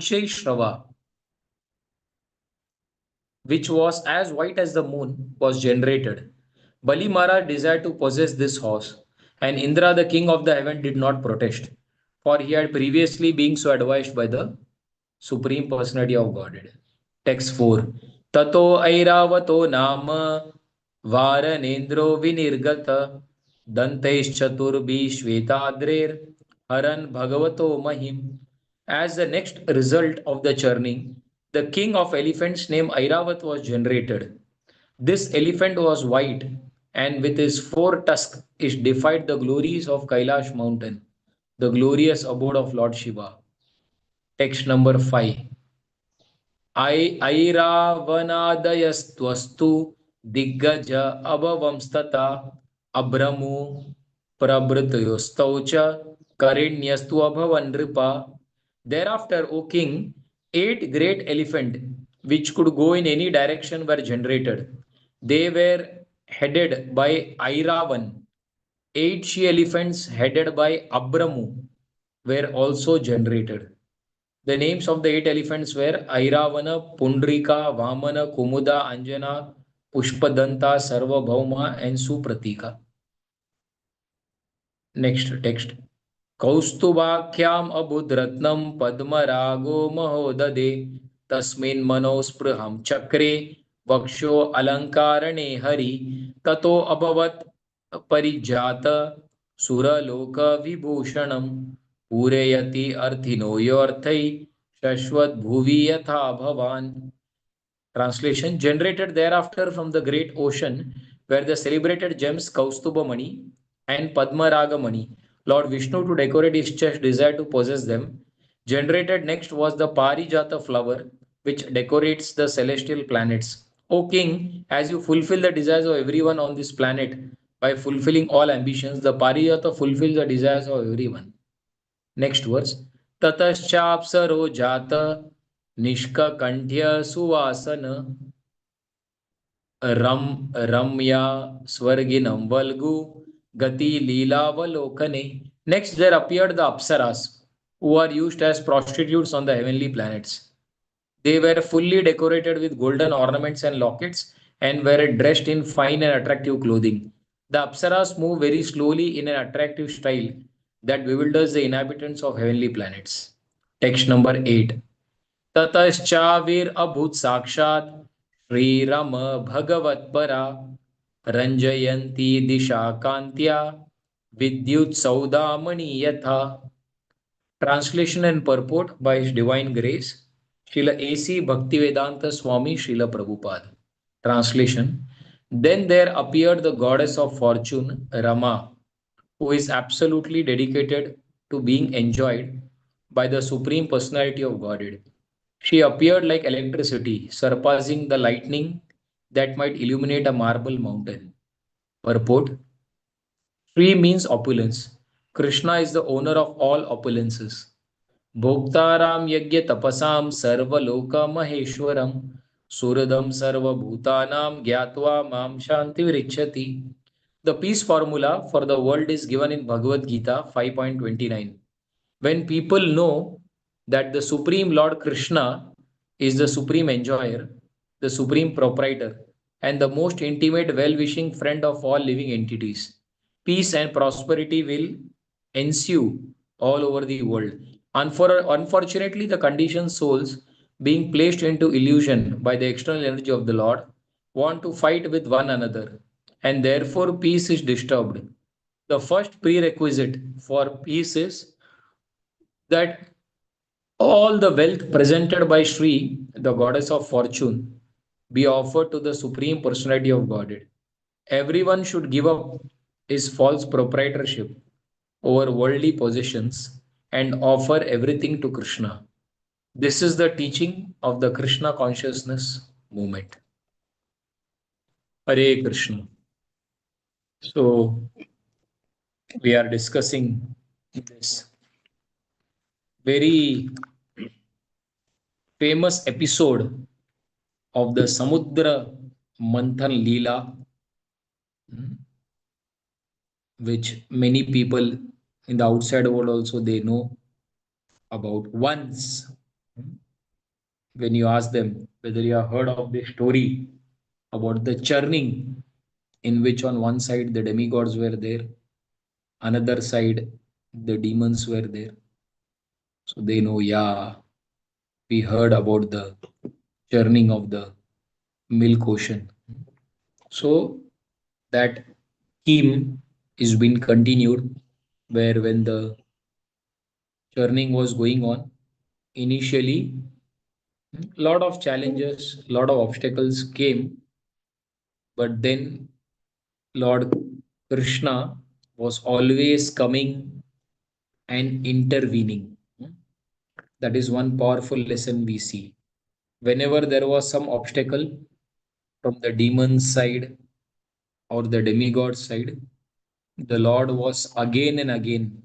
Ukshay Shrava, which was as white as the moon, was generated. Bali Maharaj desired to possess this horse, and Indra, the king of the heaven, did not protest, for he had previously been so advised by the Supreme Personality of Godhead. Text 4. Tato Airavato Nama Varanendro Vinirgata Dantesh Chaturbi Shvetadrer Haran Bhagavato Mahim. As the next result of the churning, the king of elephants named Airavat was generated. This elephant was white, and with his four tusks it defied the glories of Kailash mountain, the glorious abode of Lord Shiva. Text number 5. ऐरावनादयस्त्वस्तु दिग्गज अभवंस्तता अभ्रमु प्रभृतयोस्तौ च करिण्यस्तु अभवन् नृपा. Thereafter, O king, 8 great elephants which could go in any direction were generated. They were headed by Airavan. 8 she-elephants headed by Abramu were also generated. The names of the 8 elephants were Airavana, Pundrika, Vamana, Kumuda, Anjana, Pushpadanta, Sarvabhauma, and Supratika. Next text. Kaustubhakyam abudratnam padmarago mahodade tasmin manospruham chakre vaksho alankarane hari tato abhavat parijata suraloka vibhushanam पूरयति अर्थिनो योर्थै shashvat bhuvi yatha bhavan. Translation: generated thereafter from the great ocean were the celebrated gems Kaustubha Mani and Padmaraga Mani. Lord Vishnu, to decorate his chest, desired to possess them. Generated next was the Parijata flower, which decorates the celestial planets. O king, as you fulfill the desires of everyone on this planet by fulfilling all ambitions, the Parijata fulfills the desires of everyone. Next verse. Tataschapsaro jata nishkakanthya suvasana ramya swarginam valgu gati leelavalokane. Next there appeared the apsaras, who are used as prostitutes on the heavenly planets. They were fully decorated with golden ornaments and lockets and were dressed in fine and attractive clothing. The apsaras move very slowly in an attractive style that bewilders the inhabitants of heavenly planets. Text number 8. Tataschavir abhut sakshat Sri Rama Bhagavatpara Ranjayanti Disha Kantya Vidyut Saudamani Yatha. Translation and purport by His Divine Grace Srila A.C. Bhaktivedanta Swami Srila Prabhupada. Translation. Then there appeared the goddess of fortune, Rama, who is absolutely dedicated to being enjoyed by the Supreme Personality of Godhead. She appeared like electricity, surpassing the lightning that might illuminate a marble mountain. Purport. Sri means opulence. Krishna is the owner of all opulences. Bhoktaram yagya tapasam sarva loka maheshwaram suradam sarva bhutanam gyatva mam shanti vrichati. The peace formula for the world is given in Bhagavad Gita 5.29. When people know that the Supreme Lord Krishna is the supreme enjoyer, the supreme proprietor, and the most intimate well-wishing friend of all living entities, peace and prosperity will ensue all over the world. Unfortunately, the conditioned souls, being placed into illusion by the external energy of the Lord, want to fight with one another, and therefore peace is disturbed. The first prerequisite for peace is that all the wealth presented by Sri, the goddess of fortune, be offered to the Supreme Personality of Godhead. Everyone should give up his false proprietorship over worldly possessions and offer everything to Krishna. This is the teaching of the Krishna consciousness movement. Hare Krishna. So, we are discussing this very famous episode of the Samudra Manthan Leela, which many people in the outside world also they know about. Once when you ask them whether you have heard of the story about the churning, in which on one side the demigods were there, another side the demons were there. So they know, yeah, we heard about the churning of the milk ocean. So that theme is being continued, where when the churning was going on, initially lot of challenges, lot of obstacles came, but then Lord Krishna was always coming and intervening. That is one powerful lesson we see. Whenever there was some obstacle from the demon's side or the demigod side, the Lord was again and again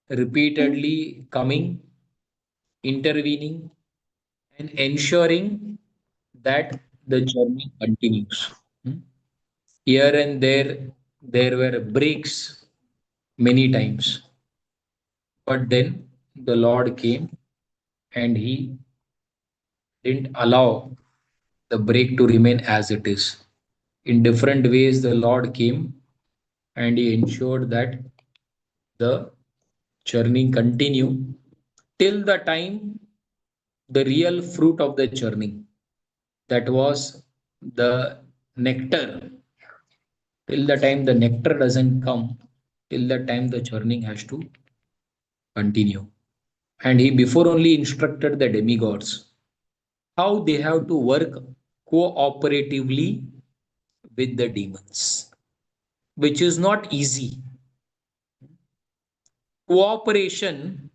repeatedly coming, intervening, and ensuring that the journey continues. Here and there were breaks many times, but then the Lord came and He didn't allow the break to remain as it is. In different ways, the Lord came and He ensured that the churning continue till the time the real fruit of the churning, that was the nectar, till the time the nectar doesn't come, till the time the churning has to continue. And he before only instructed the demigods how they have to work cooperatively with the demons, which is not easy. Cooperation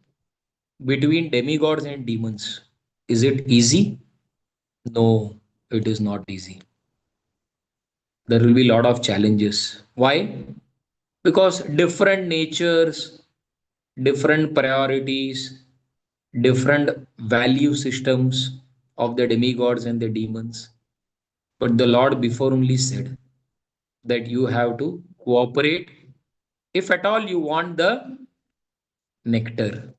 between demigods and demons, is it easy? No, it is not easy. There will be a lot of challenges. Why? Because different natures, different priorities, different value systems of the demigods and the demons. But the Lord before only said that you have to cooperate if at all you want the nectar.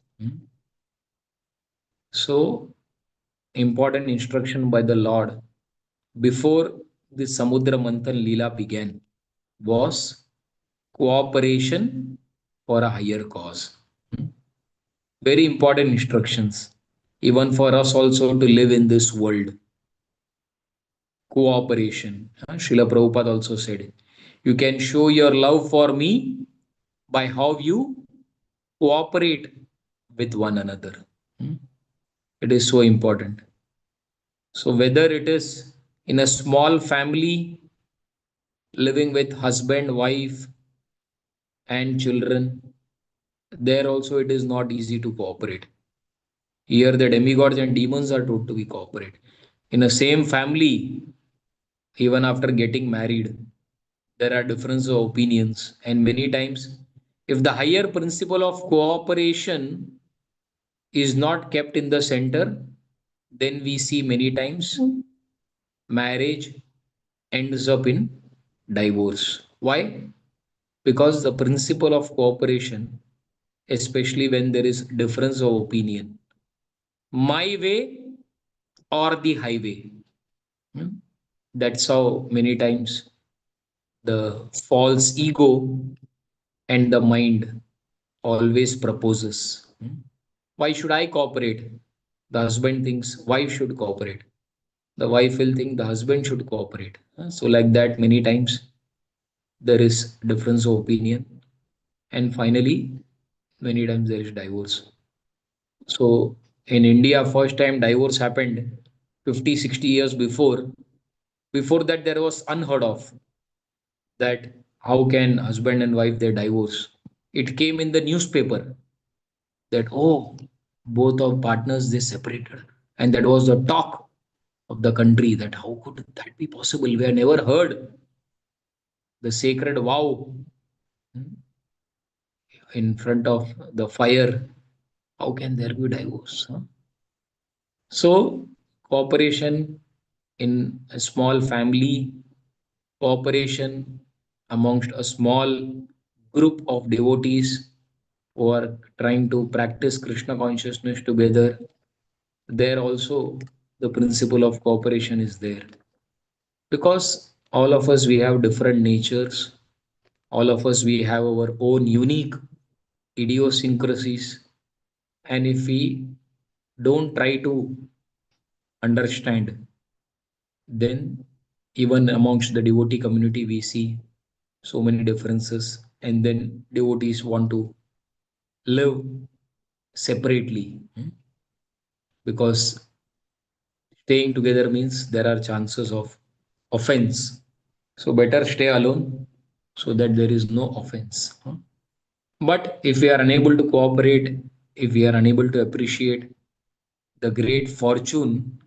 So, important instruction by the Lord before the Samudra Manthan Leela began was cooperation for a higher cause. Very important instructions, even for us also to live in this world. Cooperation. Srila Prabhupada also said, you can show your love for me by how you cooperate with one another. Hmm? It is so important. So, whether it is in a small family living with husband, wife, and children, there also it is not easy to cooperate. Here, the demigods and demons are told to be cooperate. In a same family, even after getting married, there are differences of opinions, and many times, if the higher principle of cooperation is not kept in the center, then we see many times marriage ends up in divorce. Why? Because the principle of cooperation, especially when there is difference of opinion, my way or the highway. Hmm? That's how many times the false ego and the mind always proposes. Why should I cooperate? The husband thinks wife should cooperate. The wife will think the husband should cooperate. So like that, many times there is difference of opinion, and finally, many times there is divorce. So in India, first time divorce happened 50, 60 years before. Before that, there was unheard of that how can husband and wife they divorce. It came in the newspaper that, oh, both of partners they separated, and that was the talk of the country, that how could that be possible? We have never heard the sacred vow in front of the fire. How can there be divorce? Huh? So, cooperation in a small family, cooperation amongst a small group of devotees who are trying to practice Krishna consciousness together. There also the principle of cooperation is there. Because all of us, we have different natures. All of us, we have our own unique idiosyncrasies. And if we don't try to understand, then even amongst the devotee community, we see so many differences. And then devotees want to live separately, because staying together means there are chances of offense. So better stay alone so that there is no offense. But if we are unable to cooperate, if we are unable to appreciate the great fortune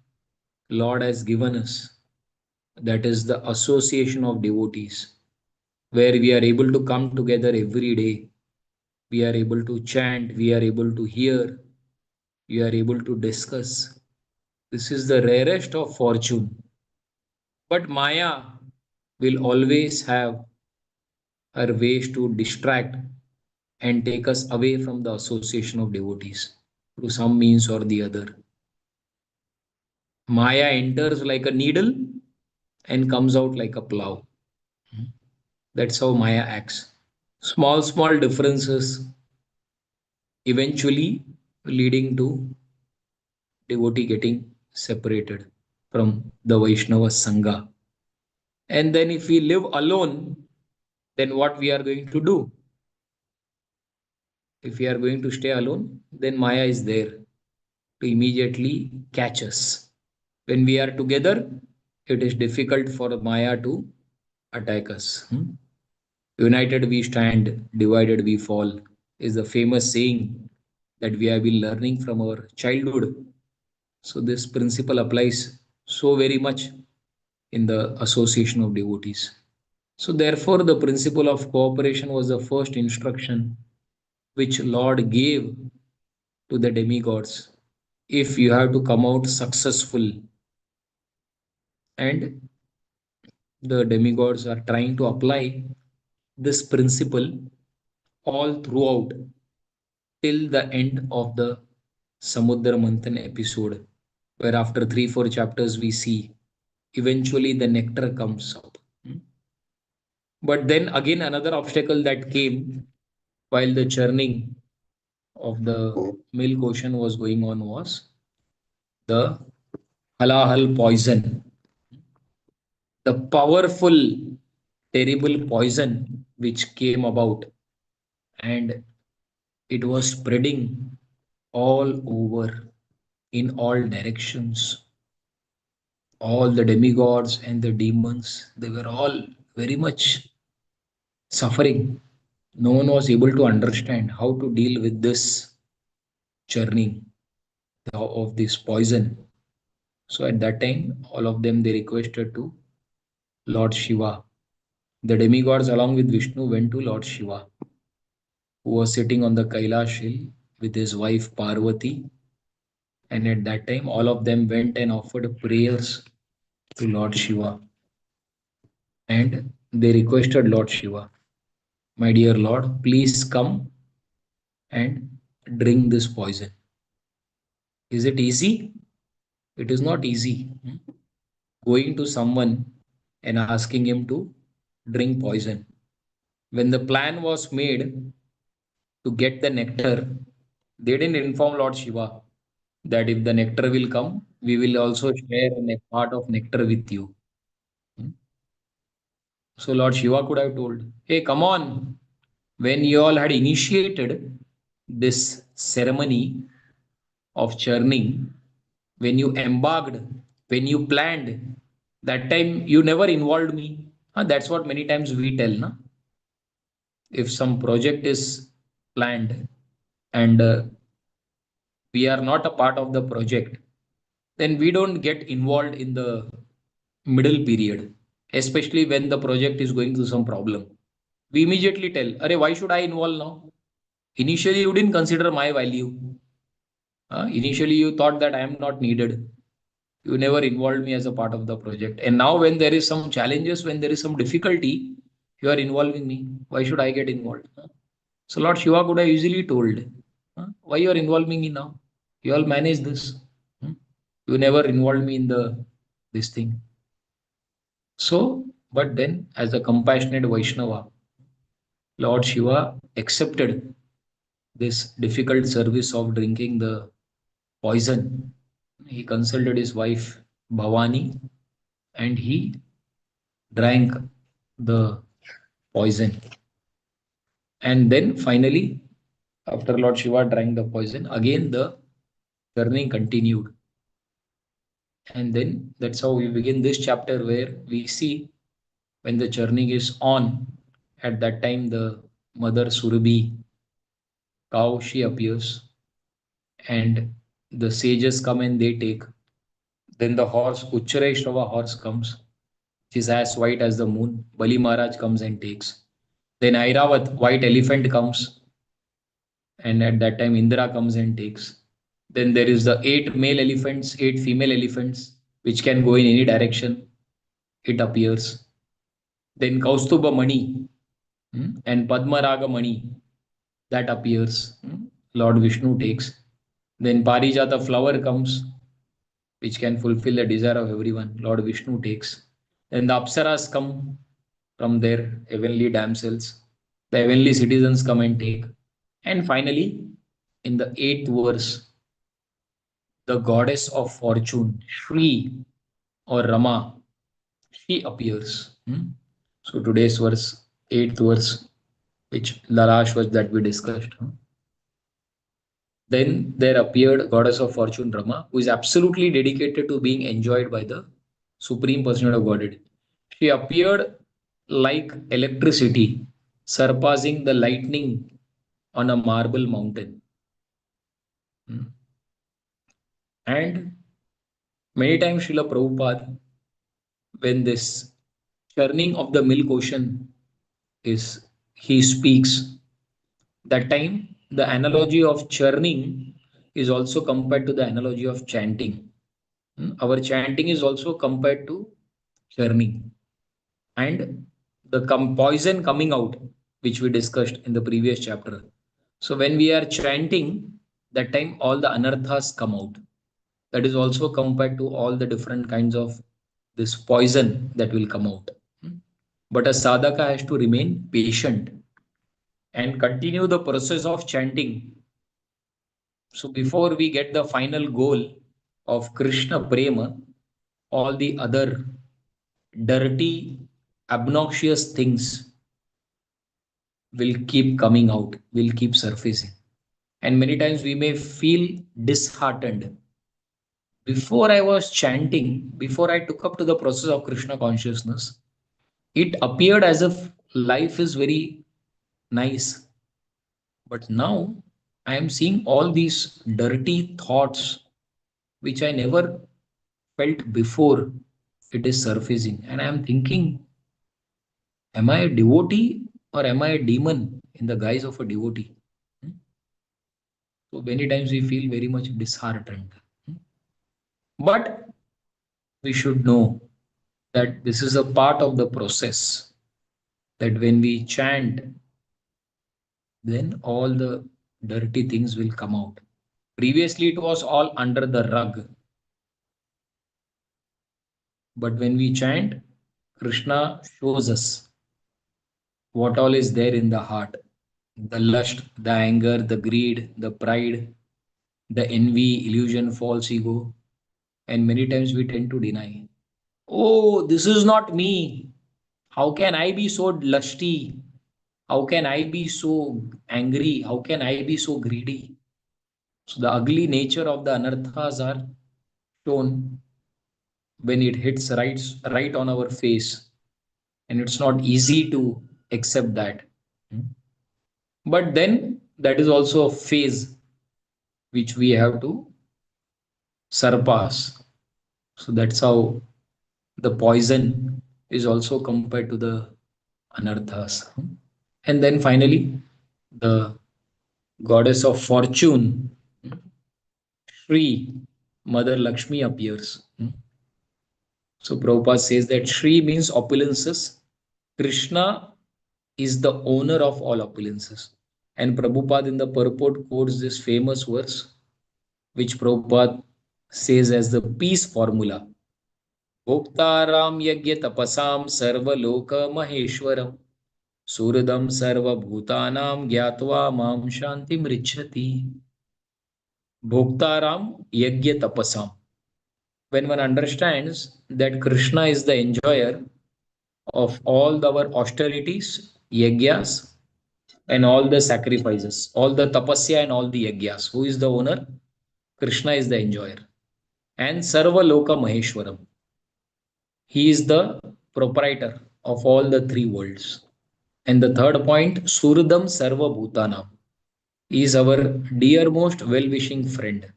Lord has given us, that is the association of devotees, where we are able to come together every day, we are able to chant, we are able to hear, we are able to discuss. This is the rarest of fortune. But Maya will always have her ways to distract and take us away from the association of devotees through some means or the other. Maya enters like a needle and comes out like a plow. That's how Maya acts. Small, small differences eventually leading to devotee getting separated from the Vaishnava Sangha. And then if we live alone, then what we are going to do? If we are going to stay alone, then Maya is there to immediately catch us. When we are together, it is difficult for Maya to attack us. United we stand, divided we fall is the famous saying that we have been learning from our childhood. So this principle applies so very much in the association of devotees. So therefore, the principle of cooperation was the first instruction which Lord gave to the demigods. If you have to come out successful, and the demigods are trying to apply this principle all throughout till the end of the Samudra Manthan episode, where after 3 4 chapters we see eventually the nectar comes up. But then again, another obstacle that came while the churning of the milk ocean was going on was the halahal poison, the powerful, terrible poison which came about, and it was spreading all over in all directions. All the demigods and the demons, they were all very much suffering. No one was able to understand how to deal with this churning of this poison. So at that time, all of them they requested to Lord Shiva. The demigods, along with Vishnu, went to Lord Shiva, who was sitting on the Kailash hill with his wife Parvati. And at that time, all of them went and offered prayers to Lord Shiva. And they requested Lord Shiva, my dear Lord, please come and drink this poison. Is it easy? It is not easy. Going to someone and asking him to drink poison. When the plan was made to get the nectar, they didn't inform Lord Shiva that if the nectar will come, we will also share a part of nectar with you. So Lord Shiva could have told, hey, come on. When you all had initiated this ceremony of churning, when you embarked, when you planned, that time you never involved me. That's what many times we tell. Na? If some project is planned and we are not a part of the project, then we don't get involved in the middle period, especially when the project is going through some problem. We immediately tell, Arey, why should I involve now? Initially, you didn't consider my value. Initially, you thought that I am not needed. You never involved me as a part of the project. And now, when there is some challenges, when there is some difficulty, you are involving me. Why should I get involved? So Lord Shiva could have easily told, why you are involving me now? You all manage this. You never involved me in this thing. So, but then as a compassionate Vaishnava, Lord Shiva accepted this difficult service of drinking the poison. He consulted his wife Bhavani and he drank the poison. And then finally, after Lord Shiva drank the poison, again the journey continued. And then that's how we begin this chapter where we see when the churning is on, at that time the mother Surabhi cow she appears and the sages come and they take. Then the horse, Uchchareshrava horse comes, which is as white as the moon. Bali Maharaj comes and takes. Then Airavat, white elephant comes, and at that time Indra comes and takes. Then there is the 8 male elephants, 8 female elephants, which can go in any direction. It appears. Then Kaustuba Mani and Padmaraga Mani that appears. Lord Vishnu takes. Then Parijata flower comes, which can fulfill the desire of everyone. Lord Vishnu takes. Then the Apsaras come from their heavenly damsels. The heavenly citizens come and take. And finally, in the 8th verse, the goddess of fortune, Shri or Rama, she appears. So today's verse, 8th verse, which Lalash was that we discussed. Then there appeared goddess of fortune Rama, who is absolutely dedicated to being enjoyed by the Supreme Personality of Godhead. She appeared like electricity, surpassing the lightning on a marble mountain. And many times Srila Prabhupada, when this churning of the milk ocean is, he speaks, that time the analogy of churning is also compared to the analogy of chanting. Our chanting is also compared to churning. And the poison coming out, which we discussed in the previous chapter. So when we are chanting, that time all the anarthas come out. That is also compared to all the different kinds of this poison that will come out. But a sadhaka has to remain patient and continue the process of chanting. So before we get the final goal of Krishna Prema, all the other dirty, obnoxious things will keep coming out, will keep surfacing. And many times we may feel disheartened. Before I was chanting, before I took up to the process of Krishna consciousness, it appeared as if life is very nice. But now I am seeing all these dirty thoughts which I never felt before it is surfacing. And I am thinking, am I a devotee or am I a demon in the guise of a devotee? So many times we feel very much disheartened. But we should know that this is a part of the process, that when we chant, then all the dirty things will come out. Previously, it was all under the rug. But when we chant, Krishna shows us what all is there in the heart: the lust, the anger, the greed, the pride, the envy, illusion, false ego. And many times we tend to deny. Oh, this is not me. How can I be so lusty? How can I be so angry? How can I be so greedy? So the ugly nature of the anarthas are shown when it hits right on our face, and it's not easy to accept that. But then that is also a phase which we have to surpass. So that's how the poison is also compared to the anarthas. And then finally, the goddess of fortune, Shri, Mother Lakshmi appears. So Prabhupada says that Shri means opulences. Krishna is the owner of all opulences. And Prabhupada in the purport quotes this famous verse, which Prabhupada says as the peace formula. Bhoktaram yagya tapasam sarvaloka maheshwaram suradam sarvabhutanam gyatva mam shantim richati. Bhoktaram yagya tapasam. When one understands that Krishna is the enjoyer of all our austerities, yagyas, and all the sacrifices, all the tapasya and all the yagyas. Who is the owner? Krishna is the enjoyer. And Sarva Loka Maheshwaram. He is the proprietor of all the three worlds. And the third point, Suridam Sarva Bhutanam. He is our dearmost well-wishing friend.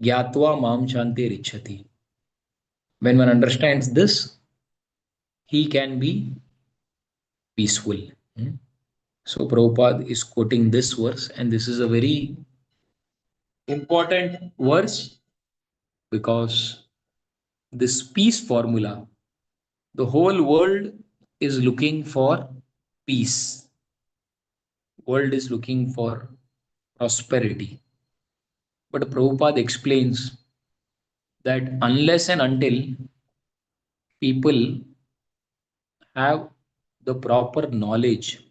Gyatva Mam Shanti Richati. When one understands this, he can be peaceful. Hmm? So Prabhupada is quoting this verse, and this is a very important verse because this peace formula, the whole world is looking for peace. World is looking for prosperity. But Prabhupada explains that unless and until people have the proper knowledge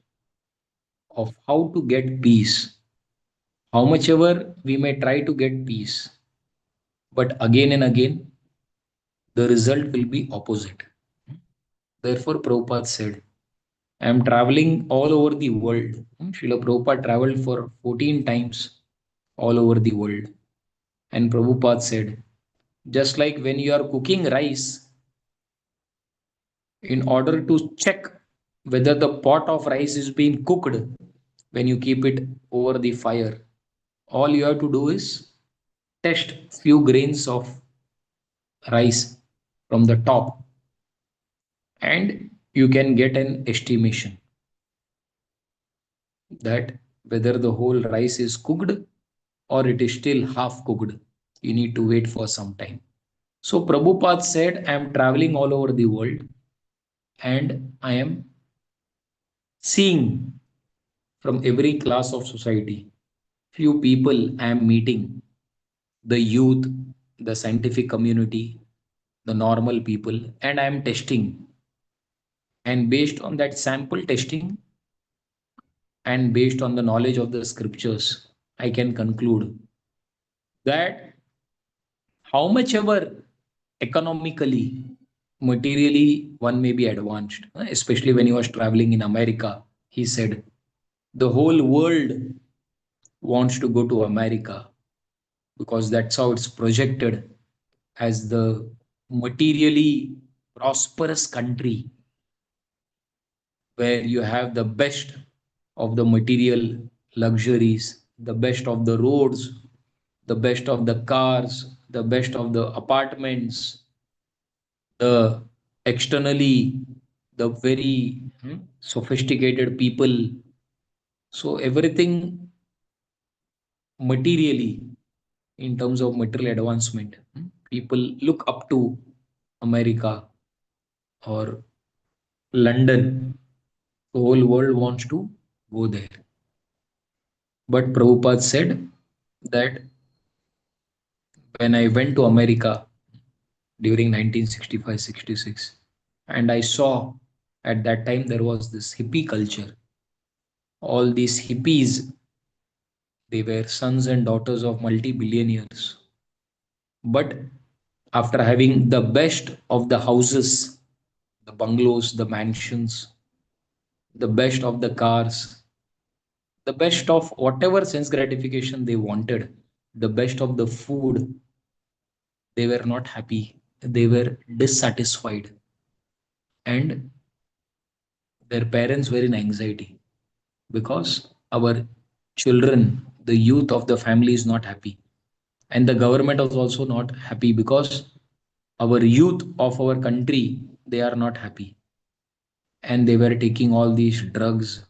of how to get peace, how much ever we may try to get peace, but again and again the result will be opposite. Therefore, Prabhupada said, I am traveling all over the world. Srila Prabhupada traveled for 14 times all over the world. And Prabhupada said, just like when you are cooking rice, in order to check whether the pot of rice is being cooked when you keep it over the fire, all you have to do is test few grains of rice from the top and you can get an estimation that whether the whole rice is cooked or it is still half cooked. You need to wait for some time. So Prabhupada said, I am traveling all over the world and I am seeing from every class of society. Few people I am meeting, the youth, the scientific community, the normal people, and I am testing. And based on that sample testing and based on the knowledge of the scriptures, I can conclude that how much ever economically, materially, one may be advanced, especially when he was traveling in America, he said, the whole world wants to go to America because that's how it's projected as the materially prosperous country where you have the best of the material luxuries, the best of the roads, the best of the cars, the best of the apartments, the externally, the very sophisticated people. So everything materially, in terms of material advancement, people look up to America or London. The whole world wants to go there. But Prabhupada said that when I went to America during 1965-66, and I saw at that time there was this hippie culture. All these hippies, they were sons and daughters of multi-billionaires. But after having the best of the houses, the bungalows, the mansions, the best of the cars, the best of whatever sense gratification they wanted, the best of the food, they were not happy. They were dissatisfied. And their parents were in anxiety because our children, the youth of the family is not happy. And the government was also not happy because our youth of our country, they are not happy. And they were taking all these drugs,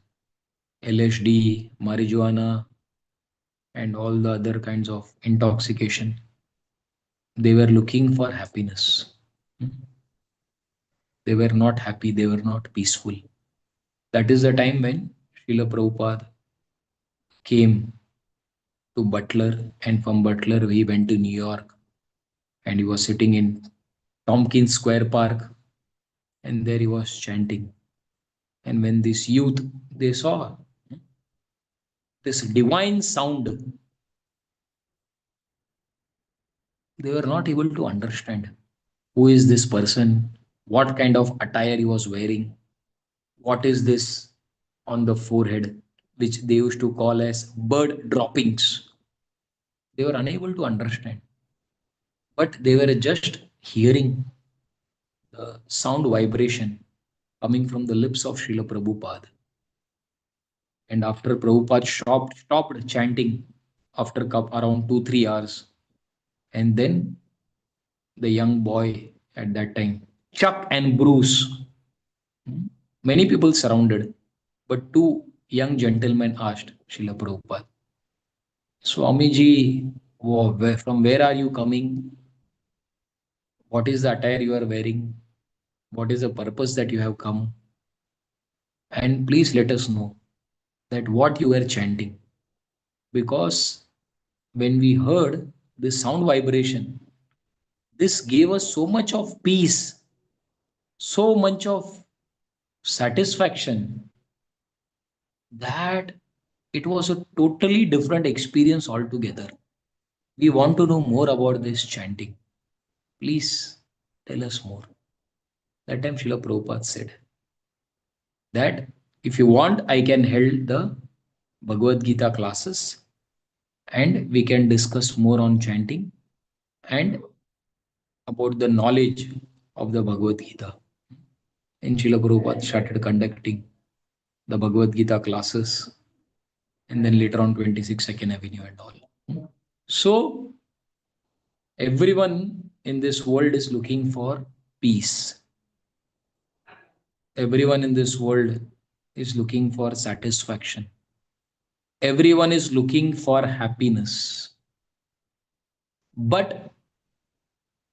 LSD, marijuana, and all the other kinds of intoxication. They were looking for happiness. They were not happy, they were not peaceful. That is the time when Srila Prabhupada came to Butler, and from Butler, he went to New York. and he was sitting in Tompkins Square Park, and there he was chanting. And when this youth, they saw this divine sound, they were not able to understand who is this person, what kind of attire he was wearing, what is this on the forehead, which they used to call as bird droppings. They were unable to understand, but they were just hearing the sound vibration coming from the lips of Srila Prabhupada. And after Prabhupada stopped chanting after around 2 3 hours, and then the young boy at that time, Chuck and Bruce, many people surrounded, but two young gentlemen asked Srila Prabhupada, Swamiji, from where are you coming? What is the attire you are wearing? What is the purpose that you have come? And please let us know that what you were chanting. Because when we heard this sound vibration, this gave us so much of peace, so much of satisfaction, that it was a totally different experience altogether. We want to know more about this chanting. Please tell us more. That time Srila Prabhupada said that if you want, I can hold the Bhagavad Gita classes and we can discuss more on chanting and about the knowledge of the Bhagavad Gita. And Srila Prabhupada started conducting the Bhagavad Gita classes, and then later on 26 Second Avenue and all. So everyone in this world is looking for peace. Everyone in this world is looking for satisfaction. Everyone is looking for happiness. But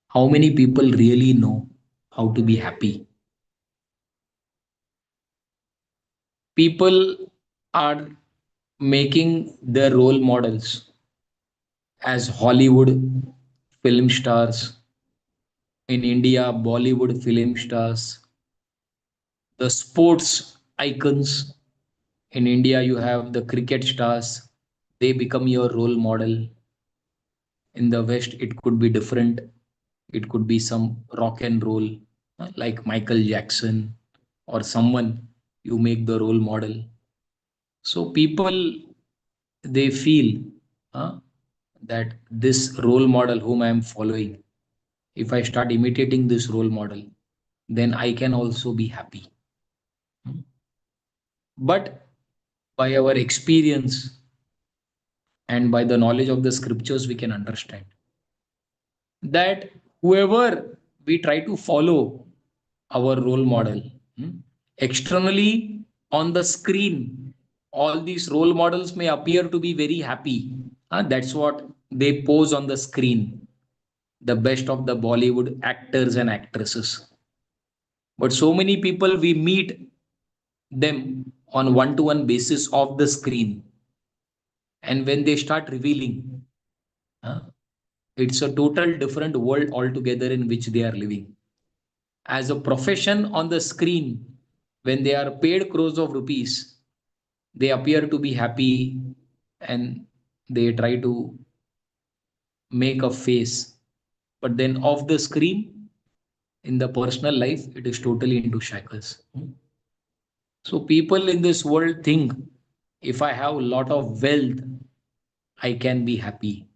how many people really know how to be happy? People are making their role models as Hollywood film stars, in India, Bollywood film stars, the sports icons. In India, you have the cricket stars, they become your role model. In the West, it could be different. It could be some rock and roll, like Michael Jackson or someone you make the role model. So people, they feel that this role model whom I am following, if I start imitating this role model, then I can also be happy. But by our experience and by the knowledge of the scriptures, we can understand that whoever we try to follow our role model, externally on the screen, all these role models may appear to be very happy. That's what they pose on the screen, the best of the Bollywood actors and actresses. But so many people, we meet them on one-to-one basis of the screen. And when they start revealing, it's a total different world altogether in which they are living. As a profession on the screen, when they are paid crores of rupees, they appear to be happy and they try to make a face. But then off the screen, in the personal life, it is totally into shackles. So people in this world think if I have a lot of wealth, I can be happy.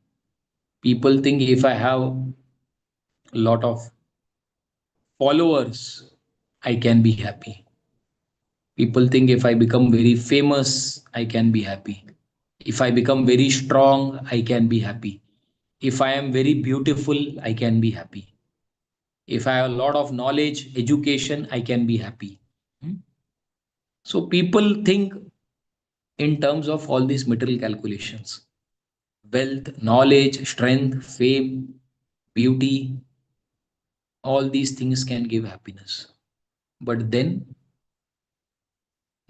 People think if I have a lot of followers, I can be happy. People think if I become very famous, I can be happy. If I become very strong, I can be happy. If I am very beautiful, I can be happy. If I have a lot of knowledge, education, I can be happy. Hmm? So people think in terms of all these material calculations: wealth, knowledge, strength, fame, beauty, all these things can give happiness. But then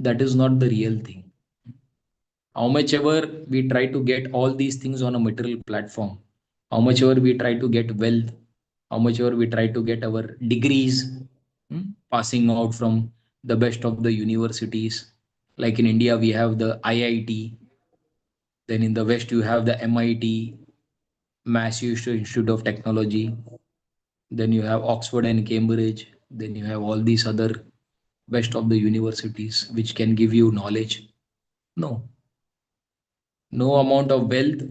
that is not the real thing. How much ever we try to get all these things on a material platform, how much ever we try to get wealth, How much ever we try to get our degrees, passing out from the best of the universities. Like in India, we have the IIT. Then in the West, you have the MIT, Massachusetts Institute of Technology. Then you have Oxford and Cambridge. Then you have all these other best of the universities which can give you knowledge. No, no amount of wealth,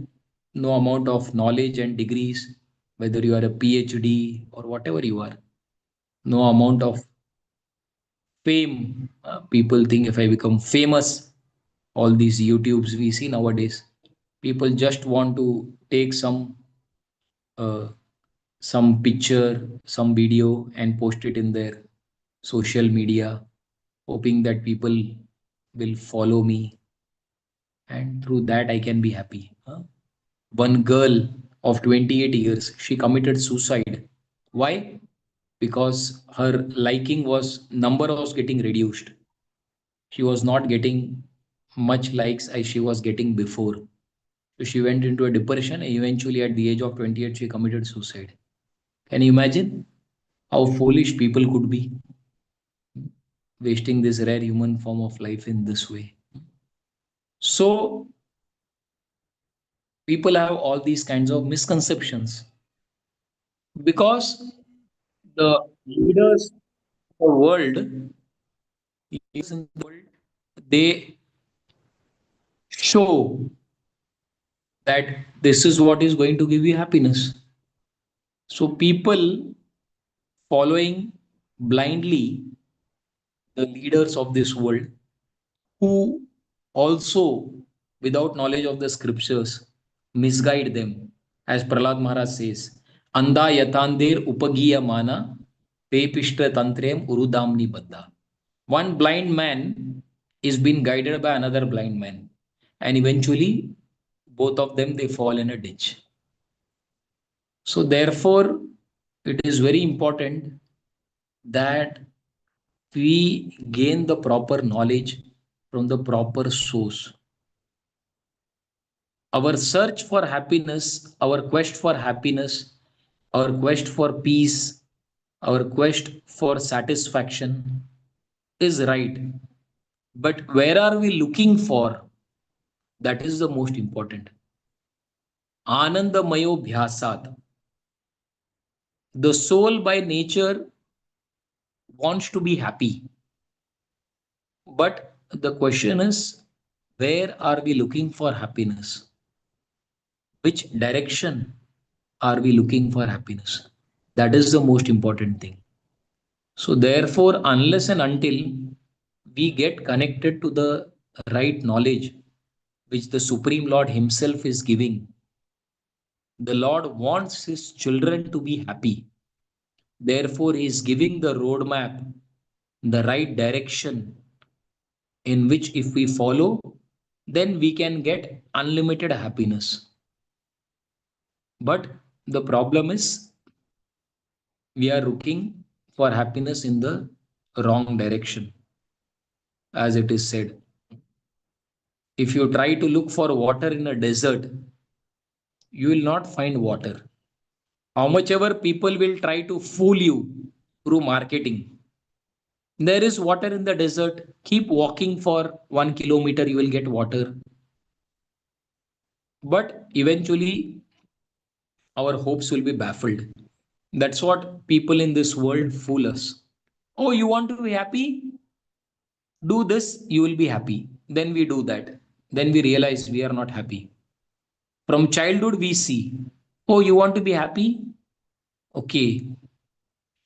no amount of knowledge and degrees, whether you are a PhD or whatever you are, no amount of fame. People think if I become famous, all these YouTubes we see nowadays, people just want to take uh, some picture, some video, and post it in their social media, hoping that people will follow me, and through that I can be happy. One girl of 28 years, she committed suicide. Why? Because her liking was number was getting reduced. She was not getting much likes as she was getting before. So she went into a depression and eventually at the age of 28 she committed suicide. Can you imagine how foolish people could be wasting this rare human form of life in this way? So people have all these kinds of misconceptions because the leaders of the world, leaders in the world, they show that this is what is going to give you happiness. So people following blindly the leaders of this world who also without knowledge of the scriptures misguide them. As Prahlad Maharaj says, Anda yatandir upagiya mana pepishtra tantrem urudamni baddha. One blind man is being guided by another blind man, and eventually both of them they fall in a ditch. So therefore, it is very important that we gain the proper knowledge from the proper source. Our search for happiness, our quest for happiness, our quest for peace, our quest for satisfaction is right. But where are we looking for? That is the most important. Anandamayo bhyasat. The soul by nature wants to be happy. But the question is, where are we looking for happiness? Which direction are we looking for happiness? That is the most important thing. So, therefore, unless and until we get connected to the right knowledge which the Supreme Lord Himself is giving, the Lord wants His children to be happy. Therefore, He is giving the roadmap, the right direction in which if we follow, then we can get unlimited happiness. But the problem is we are looking for happiness in the wrong direction, as it is said. If you try to look for water in a desert, you will not find water. How much ever people will try to fool you through marketing. There is water in the desert. Keep walking for 1 kilometer, you will get water. But eventually, our hopes will be baffled. That's what people in this world fool us. Oh, you want to be happy? Do this, you will be happy. Then we do that. Then we realize we are not happy. From childhood, we see, oh, you want to be happy? Okay,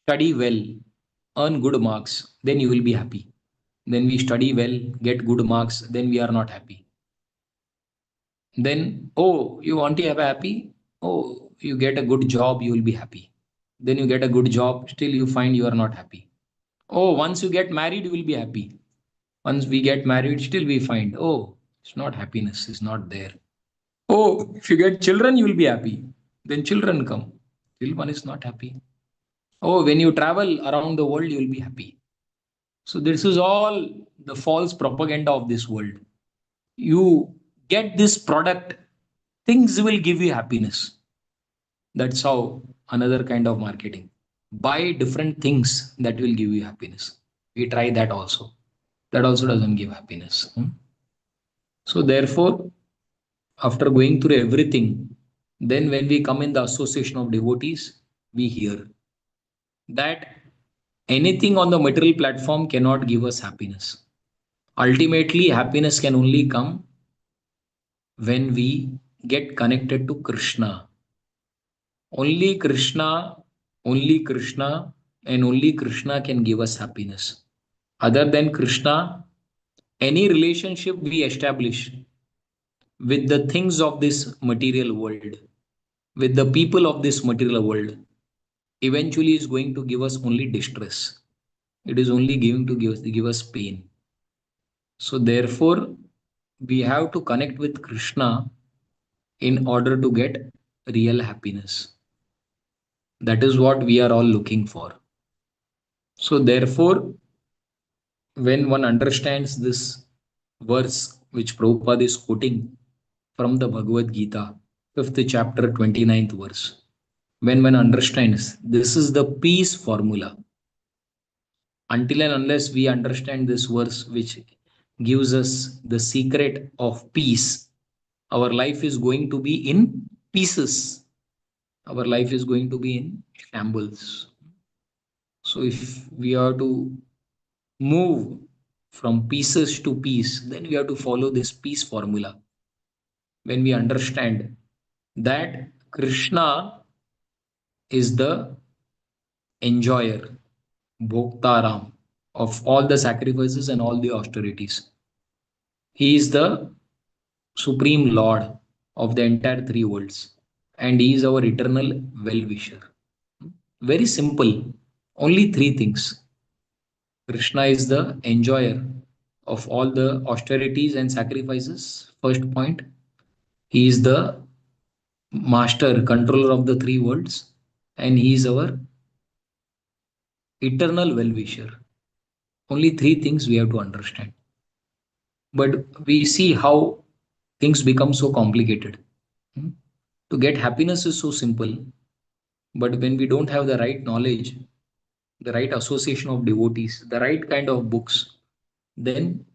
study well, earn good marks, then you will be happy. Then we study well, get good marks, then we are not happy. Then, oh, you want to have happy? Oh, you get a good job, you will be happy. Then you get a good job, still you find you are not happy. Oh, once you get married, you will be happy. Once we get married, still we find, oh, it's not happiness, is not there. Oh, if you get children, you will be happy. Then children come. Still one is not happy. Oh, when you travel around the world, you will be happy. So this is all the false propaganda of this world. You get this product, things will give you happiness. That's how. another kind of marketing. Buy different things that will give you happiness. We try that also. That also doesn't give happiness. So therefore, after going through everything, then when we come in the association of devotees, we hear that anything on the material platform cannot give us happiness. Ultimately, happiness can only come when we get connected to Krishna. Only Krishna, only Krishna, and only Krishna can give us happiness. Other than Krishna, any relationship we establish with the things of this material world, with the people of this material world, eventually is going to give us only distress. It is only going to give us pain. So, therefore, we have to connect with Krishna in order to get real happiness. That is what we are all looking for. So, therefore, when one understands this verse which Prabhupada is quoting from the Bhagavad Gita, 5th chapter, 29th verse, when one understands this is the peace formula, until and unless we understand this verse which gives us the secret of peace, our life is going to be in pieces. Our life is going to be in shambles. So, if we are to move from pieces to peace, then we have to follow this peace formula. When we understand that Krishna is the enjoyer, Bhoktaram, of all the sacrifices and all the austerities. He is the supreme Lord of the entire three worlds, and He is our eternal well wisher. Very simple, only three things. Krishna is the enjoyer of all the austerities and sacrifices. First point, He is the master, controller of the three worlds, and He is our eternal well wisher. Only three things we have to understand. But we see how things become so complicated. Hmm? To get happiness is so simple, but when we don't have the right knowledge, the right association of devotees, the right kind of books, then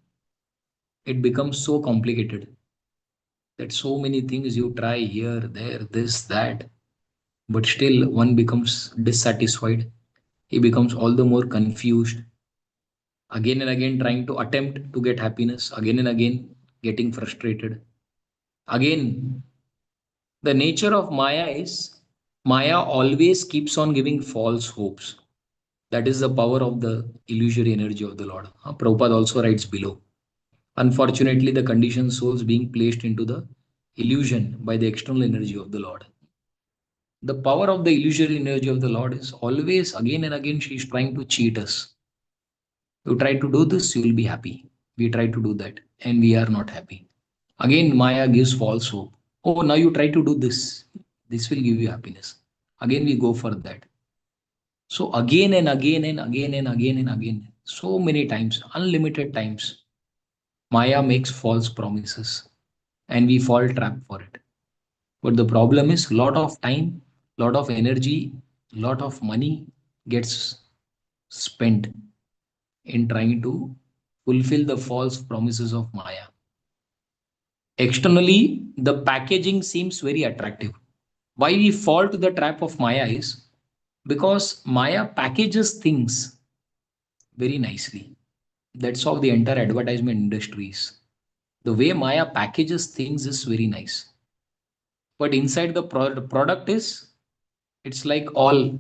it becomes so complicated that so many things you try here, there, this, that, but still one becomes dissatisfied. He becomes all the more confused, again and again trying to attempt to get happiness, again and again getting frustrated. Again, the nature of Maya is Maya always keeps on giving false hopes. That is the power of the illusory energy of the Lord. Prabhupada also writes below. Unfortunately, the conditioned souls being placed into the illusion by the external energy of the Lord. The power of the illusory energy of the Lord is always, again and again, she is trying to cheat us. You try to do this, you will be happy. We try to do that, and we are not happy. Again, Maya gives false hope. Oh, now you try to do this. This will give you happiness. Again, we go for that. So, again and again and again and again and again, so many times, unlimited times, Maya makes false promises and we fall trap for it. But the problem is lot of time, lot of energy, lot of money gets spent in trying to fulfill the false promises of Maya. Externally, the packaging seems very attractive. Why we fall to the trap of Maya is because Maya packages things very nicely. That's how the entire advertisement industry is. The way Maya packages things is very nice. But inside the product is, it's like all,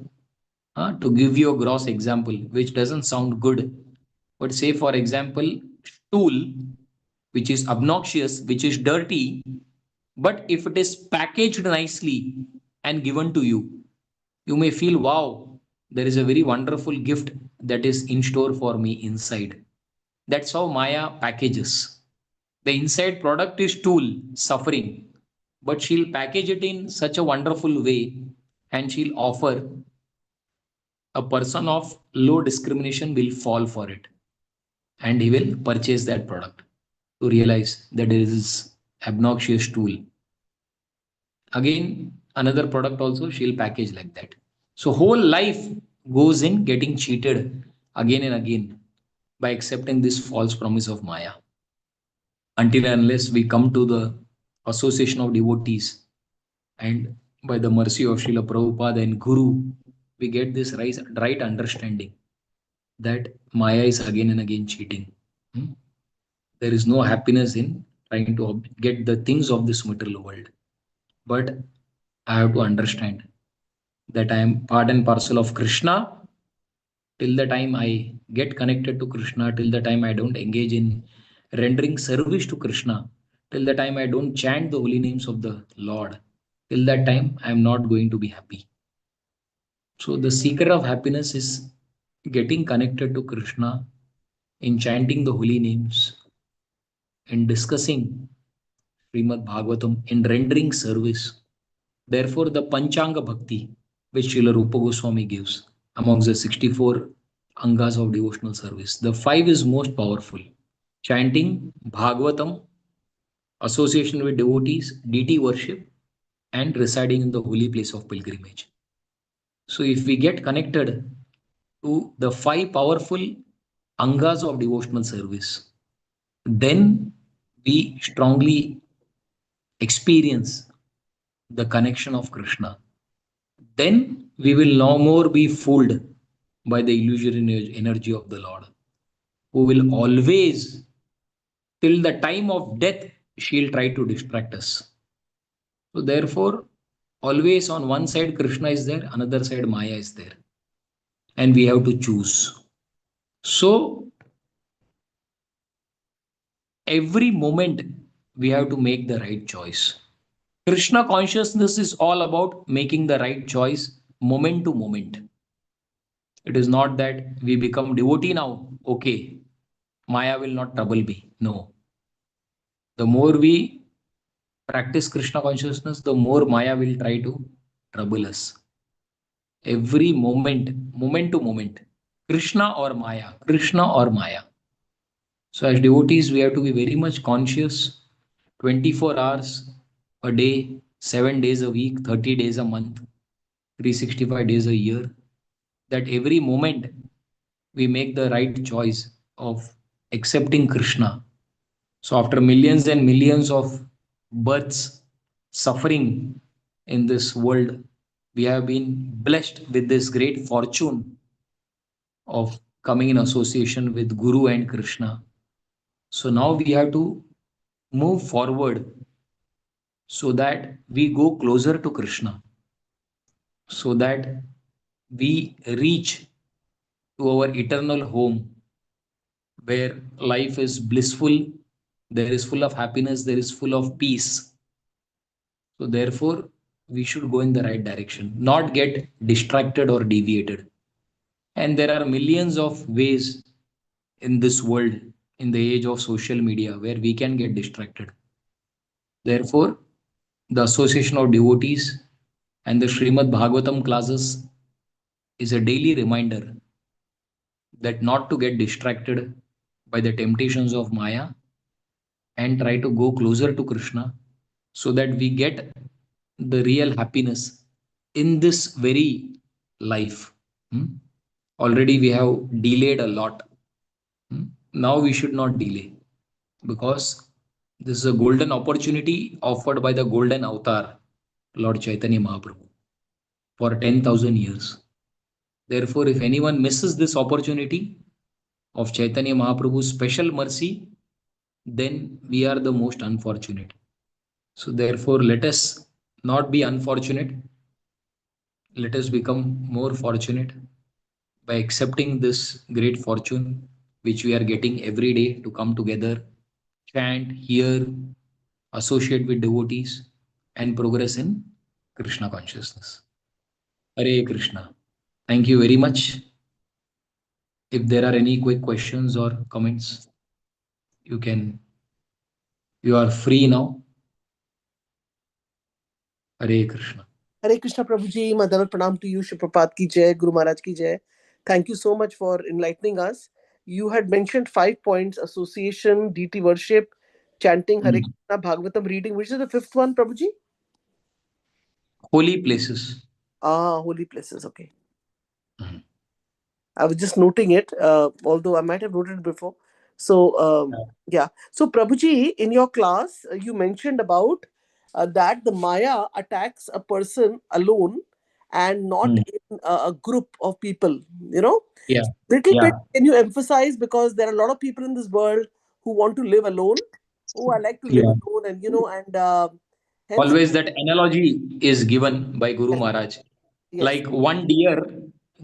to give you a gross example, which doesn't sound good. But say, for example, stool, which is obnoxious, which is dirty, but if it is packaged nicely and given to you, you may feel, wow, there is a very wonderful gift that is in store for me inside. That's how Maya packages. The inside product is tool, suffering, but she'll package it in such a wonderful way and she'll offer a person of low discrimination will fall for it and he will purchase that product to realize that it is obnoxious tool. Again, another product also she'll package like that. So whole life goes in getting cheated again and again by accepting this false promise of Maya. Until and unless we come to the association of devotees and by the mercy of Srila Prabhupada and Guru, we get this right understanding that Maya is again and again cheating. Hmm? There is no happiness in trying to get the things of this material world. But I have to understand that I am part and parcel of Krishna. Till the time I get connected to Krishna, till the time I don't engage in rendering service to Krishna, till the time I don't chant the holy names of the Lord, till that time I am not going to be happy. So the secret of happiness is getting connected to Krishna, in chanting the holy names, in discussing Srimad Bhagavatam, in rendering service. Therefore, the Panchanga Bhakti, which Srila Rupa Goswami gives amongst the 64 angas of devotional service, the five is most powerful. Chanting Bhagavatam, association with devotees, deity worship, and residing in the holy place of pilgrimage. So, if we get connected to the five powerful angas of devotional service, then we strongly experience the connection of Krishna. Then we will no more be fooled by the illusory energy of the Lord, who will always, till the time of death, she'll try to distract us. So, therefore, always on one side Krishna is there, another side Maya is there, and we have to choose. So, every moment we have to make the right choice. Krishna consciousness is all about making the right choice moment to moment. It is not that we become devotee now, okay, Maya will not trouble me. No. The more we practice Krishna consciousness, the more Maya will try to trouble us. Every moment, moment to moment, Krishna or Maya, Krishna or Maya. So, as devotees, we have to be very much conscious 24 hours a day, 7 days a week, 30 days a month, 365 days a year, that every moment we make the right choice of accepting Krishna. So, after millions and millions of births, suffering in this world, we have been blessed with this great fortune of coming in association with Guru and Krishna. So, now we have to move forward so that we go closer to Krishna, so that we reach to our eternal home where life is blissful, there is full of happiness, there is full of peace. So, therefore, we should go in the right direction, not get distracted or deviated. And there are millions of ways in this world, in the age of social media, where we can get distracted. Therefore, the association of devotees and the Srimad Bhagavatam classes is a daily reminder that not to get distracted by the temptations of Maya and try to go closer to Krishna so that we get the real happiness in this very life. Hmm? Already we have delayed a lot. Hmm? Now we should not delay because this is a golden opportunity offered by the golden avatar, Lord Chaitanya Mahaprabhu, for 10,000 years. Therefore, if anyone misses this opportunity of Chaitanya Mahaprabhu's special mercy, then we are the most unfortunate. So, therefore, let us not be unfortunate. Let us become more fortunate by accepting this great fortune which we are getting every day to come together, chant, hear, associate with devotees, and progress in Krishna consciousness. Hare Krishna. Thank you very much. If there are any quick questions or comments, you can, you are free now. Hare Krishna. Hare Krishna Prabhuji, Madhavat Pranam to you, Shri Prabhupada ki jai, Guru Maharaj ki jai. Thank you so much for enlightening us. You had mentioned 5 points: association, deity worship, chanting Hare Krishna, Bhagavatam reading. Which is the fifth one, Prabhuji? Holy places. Holy places. Okay. Mhm. I was just noting it, although I might have noted it before. So, yeah. So, Prabhuji, in your class, you mentioned about that the Maya attacks a person alone and not Mm. in a group of people. You know, Yeah, little yeah, bit. Can you emphasize, because there are a lot of people in this world who want to live alone. Oh, I like to live yeah. alone, and and hence, Always that analogy is given by Guru yes, Maharaj. yes, Like one deer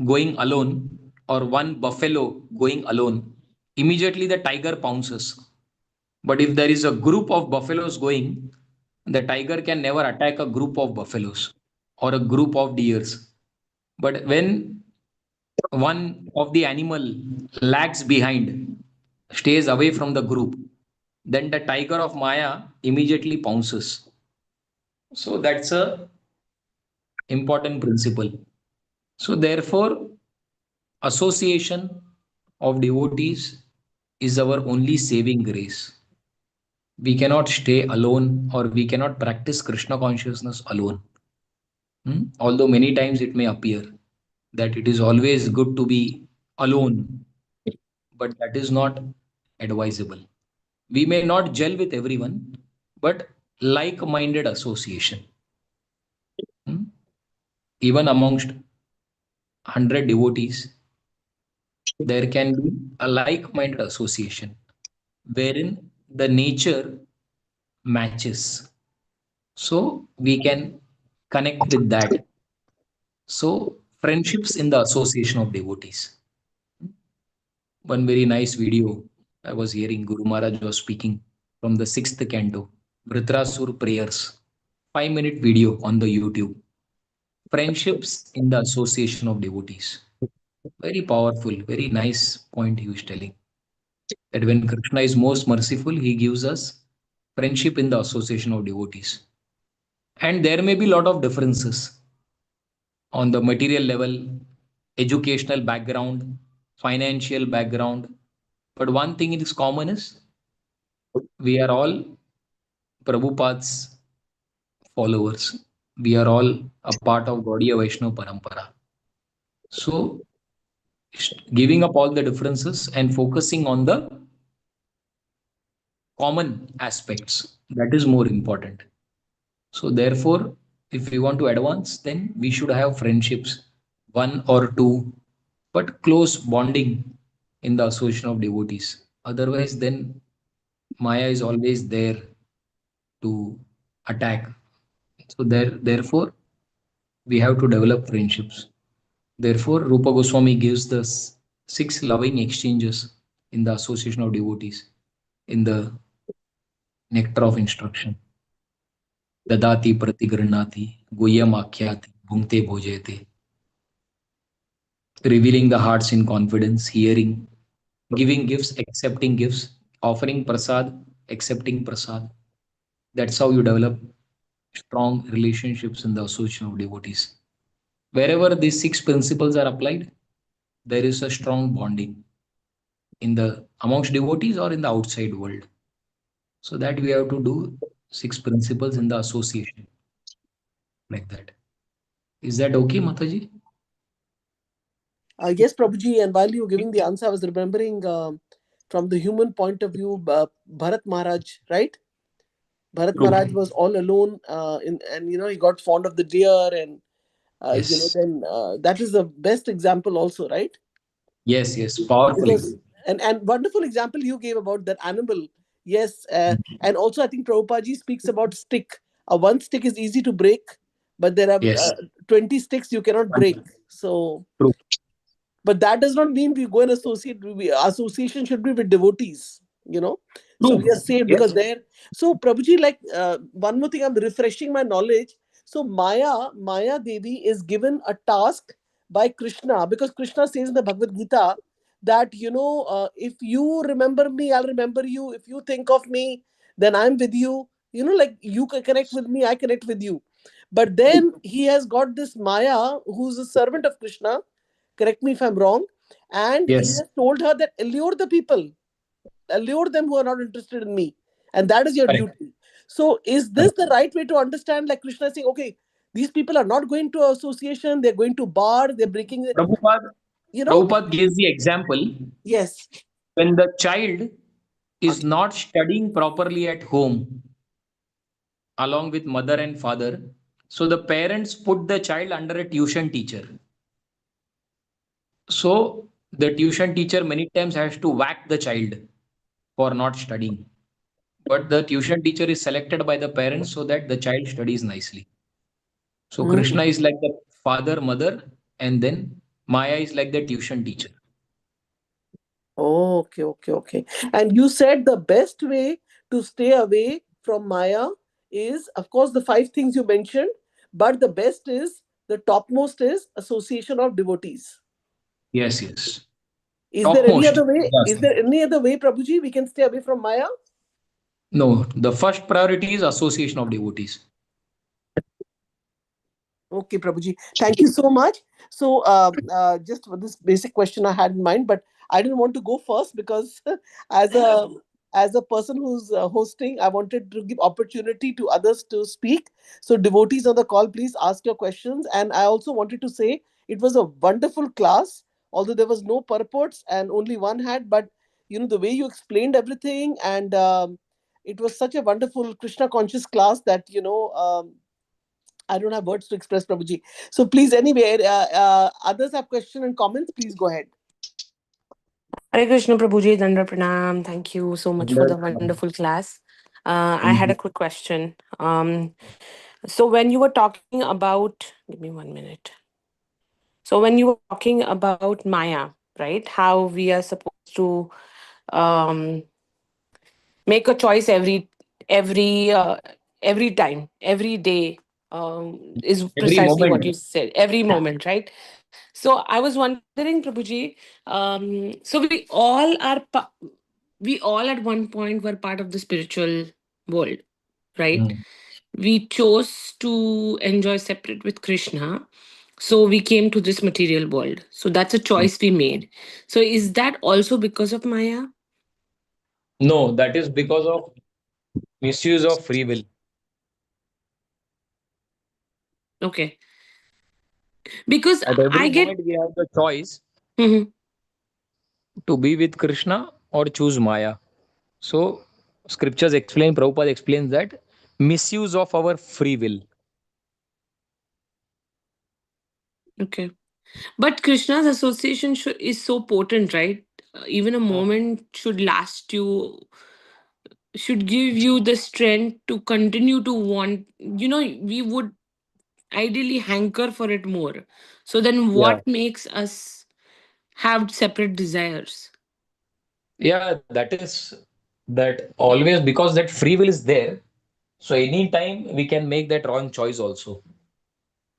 going alone or one buffalo going alone, immediately the tiger pounces. But if there is a group of buffaloes going, the tiger can never attack a group of buffaloes or a group of deers. But when one of the animal lags behind, stays away from the group, then the tiger of Maya immediately pounces. So that's a important principle. So therefore, association of devotees is our only saving grace. We cannot stay alone or we cannot practice Krishna consciousness alone. Although many times it may appear that it is always good to be alone, but that is not advisable. We may not gel with everyone, but like minded association. Hmm? Even amongst 100 devotees, there can be a like minded association wherein the nature matches. So we can connect with that. So, friendships in the association of devotees. One very nice video I was hearing Guru Maharaj was speaking from the sixth canto, Vritrasur prayers. 5-minute video on the YouTube. Friendships in the association of devotees. Very powerful, very nice point he was telling. That when Krishna is most merciful, he gives us friendship in the association of devotees. And there may be a lot of differences on the material level, educational background, financial background. But one thing is common is we are all Prabhupada's followers. We are all a part of Gaudiya Vaishnava Parampara. So, giving up all the differences and focusing on the common aspects, that is more important. So, therefore, if we want to advance, then we should have friendships, one or two, but close bonding in the association of devotees. Otherwise, then Maya is always there to attack. So, therefore, we have to develop friendships. Therefore, Rupa Goswami gives the six loving exchanges in the association of devotees in the nectar of instruction. Dadati pratigranati, guhyam akhyati, bhungte bhojete. Revealing the hearts in confidence, hearing, giving gifts, accepting gifts, offering prasad, accepting prasad. That's how you develop strong relationships in the association of devotees. Wherever these six principles are applied, there is a strong bonding in the amongst devotees or in the outside world. So that we have to do six principles in the association like that. Is that okay, Mataji? yes, Prabhuji. And while you were giving the answer, I was remembering from the human point of view, Bharat Maharaj, right? Bharat True. Maharaj was all alone, and he got fond of the deer, and Yes. then that is the best example, also, right? Yes, yes, powerfully. Because and wonderful example you gave about that animal. Yes, and also I think Prabhupada ji speaks about stick. One stick is easy to break, but there are Yes. 20 sticks you cannot break. So, True. but that does not mean we go and associate. Association should be with devotees, so we are True. saved Yes. because there. So, Prabhuji, like one more thing, I'm refreshing my knowledge. So, Maya Devi is given a task by Krishna, because Krishna says in the Bhagavad Gita that if you remember me, I'll remember you. If you think of me, then I'm with you. Like you can connect with me, I connect with you. But then he has got this Maya, who's a servant of Krishna. Correct me if I'm wrong. And he Yes. has told her that allure the people, allure them who are not interested in me, and that is your Correct. duty. So is this Correct. the right way to understand, like Krishna is saying, okay, These people are not going to association, they're going to bar, they're breaking it, Prabhupada, you know. Prabhupada gives the example Yes. when the child is Okay. not studying properly at home along with mother and father. So the parents put the child under a tuition teacher. So the tuition teacher many times has to whack the child for not studying. But the tuition teacher is selected by the parents so that the child studies nicely. So Mm. Krishna is like the father, mother, and then Maya is like the tuition teacher. Oh, okay, okay, okay. And you said the best way to stay away from Maya is, of course, the five things you mentioned, but the best is, the topmost is association of devotees. Yes, yes. Is there any Topmost. other way? Yes. Is there any other way, Prabhuji, we can stay away from Maya? No, the first priority is association of devotees. Okay, Prabhuji. Thank you so much. So, just for this basic question I had in mind, but I didn't want to go first because as a person who's hosting, I wanted to give opportunity to others to speak. So, devotees on the call, please ask your questions. And I also wanted to say it was a wonderful class, although there was no purports and only one had. But the way you explained everything, and it was such a wonderful Krishna conscious class that I don't have words to express, Prabhuji. So please, anyway, others have questions and comments. Please go ahead. Hare Krishna Prabhuji, Danda Pranam. Thank you so much for the wonderful class. I had a quick question. So when you were talking about, give me 1 minute. So when you were talking about Maya, right? How we are supposed to um, make a choice every every time, every day, is Every precisely what moment. you said. Every moment, right? So I was wondering, Prabhuji, so we all at one point were part of the spiritual world, right? Mm. We chose to enjoy separate with Krishna. So we came to this material world. So that's a choice we made. So is that also because of Maya? No, that is because of misuse of free will. Okay. Because At every I get. moment, we have the choice Mhm. to be with Krishna or choose Maya. So, scriptures explain, Prabhupada explains that misuse of our free will. Okay. But Krishna's association is so potent, right? Even a moment should give you the strength to continue to want, we would ideally hanker for it more. So then Yeah. what makes us have separate desires? Yeah, that is that always because that free will is there. So, anytime we can make that wrong choice also.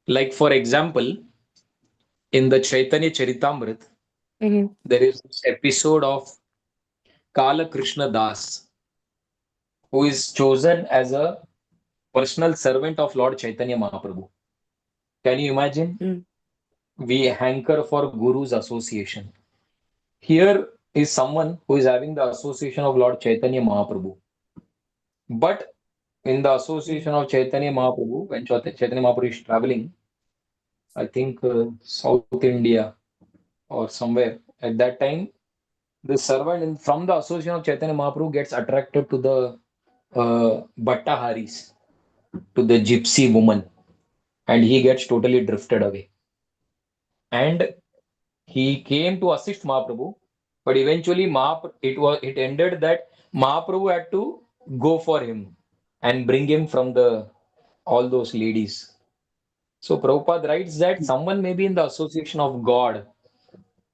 Like, for example, in the Chaitanya Charitamrita, Mhm. there is this episode of Kala Krishna Das, who is chosen as a personal servant of Lord Chaitanya Mahaprabhu. Can you imagine? Mm. We hanker for Guru's association. Here is someone who is having the association of Lord Chaitanya Mahaprabhu. But in the association of Chaitanya Mahaprabhu, when Chaitanya Mahaprabhu is traveling, I think South India or somewhere, at that time, the servant from the association of Chaitanya Mahaprabhu gets attracted to the Bhattaharis, to the gypsy woman, and he gets totally drifted away. And he came to assist Mahaprabhu, but eventually it ended that Mahaprabhu had to go for him and bring him from the all those ladies. So Prabhupada writes that someone may be in the association of God,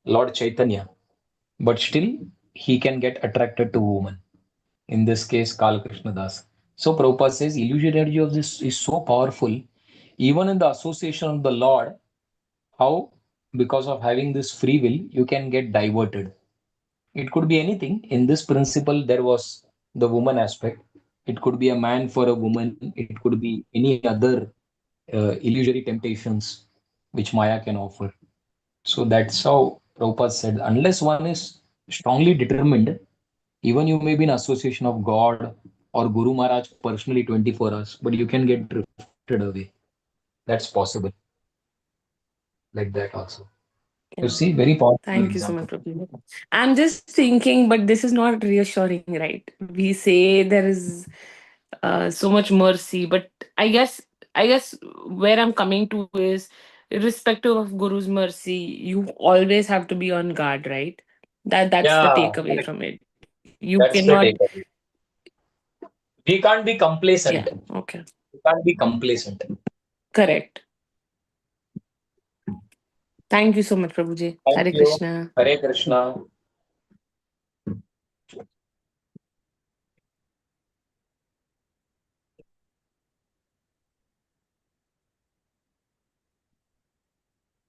Lord Chaitanya, but still he can get attracted to woman. In this case, Kal Krishna Das. So Prabhupada says illusory energy of this is so powerful, even in the association of the Lord, how because of having this free will, you can get diverted. It could be anything. In this principle, there was the woman aspect. It could be a man for a woman. It could be any other illusory temptations which Maya can offer. So that's how Prabhupada said, unless one is strongly determined, even you may be in association of God or Guru Maharaj personally 24 hours, but you can get drifted away. that's possible. Like that also. You Yeah. see, very powerful Thank you so example. much, Prabhu. I'm just thinking, but this is not reassuring, right? We say there is so much mercy, but I guess I guess where I'm coming to is, irrespective of Guru's mercy, you always have to be on guard, right? That's the Yeah, takeaway correct. from it. You That's the cannot. takeaway. We can't be complacent. Yeah. Okay. We can't be complacent. Correct. Thank you so much, Prabhuji. Thank Hare you. Krishna. Hare Krishna.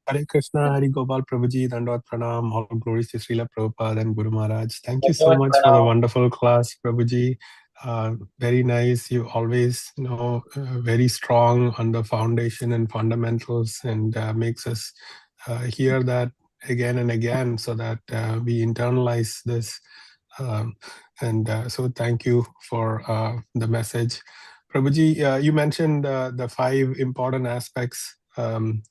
Hare Krishna, Hari Gopal Prabhuji, Dandavad Pranam, all glories to Srila Prabhupada and Guru Maharaj. Thank you so Bhagavad much for the Pranam. wonderful class, Prabhuji. Very nice. You always, very strong on the foundation and fundamentals, and makes us hear that again and again, so that we internalize this. So thank you for the message. Prabhuji, you mentioned the 5 important aspects, and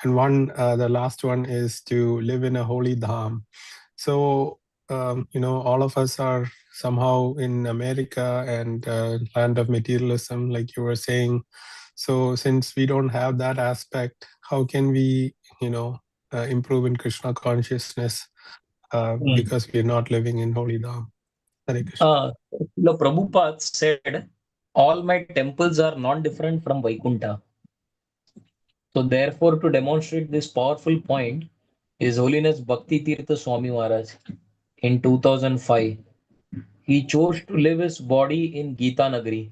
the last one is to live in a holy dham. So, all of us are somehow in America and land of materialism, like you were saying. So, since we don't have that aspect, how can we, improve in Krishna consciousness, because we're not living in holy dham? Hare Krishna. The Prabhupada said, all my temples are non-different from Vaikuntha. So therefore, to demonstrate this powerful point, His Holiness Bhakti Tirtha Swami Maharaj in 2005, he chose to live his body in Gita Nagari.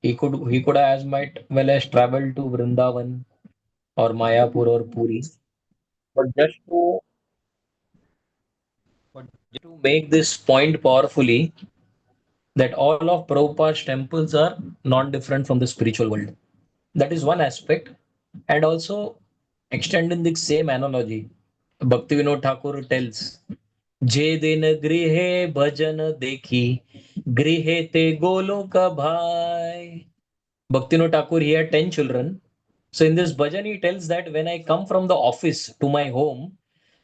He could as might well as traveled to Vrindavan or Mayapur or Puri, but just to make this point powerfully, that all of Prabhupada's temples are non-different from the spiritual world. That is one aspect. And also, extending the same analogy, Bhaktivinoda Thakur tells, Je din grihe bhajan dekhi, grihe te golo ka bhai. Bhaktivinoda Thakur, he had 10 children. So in this bhajan, he tells that when I come from the office to my home,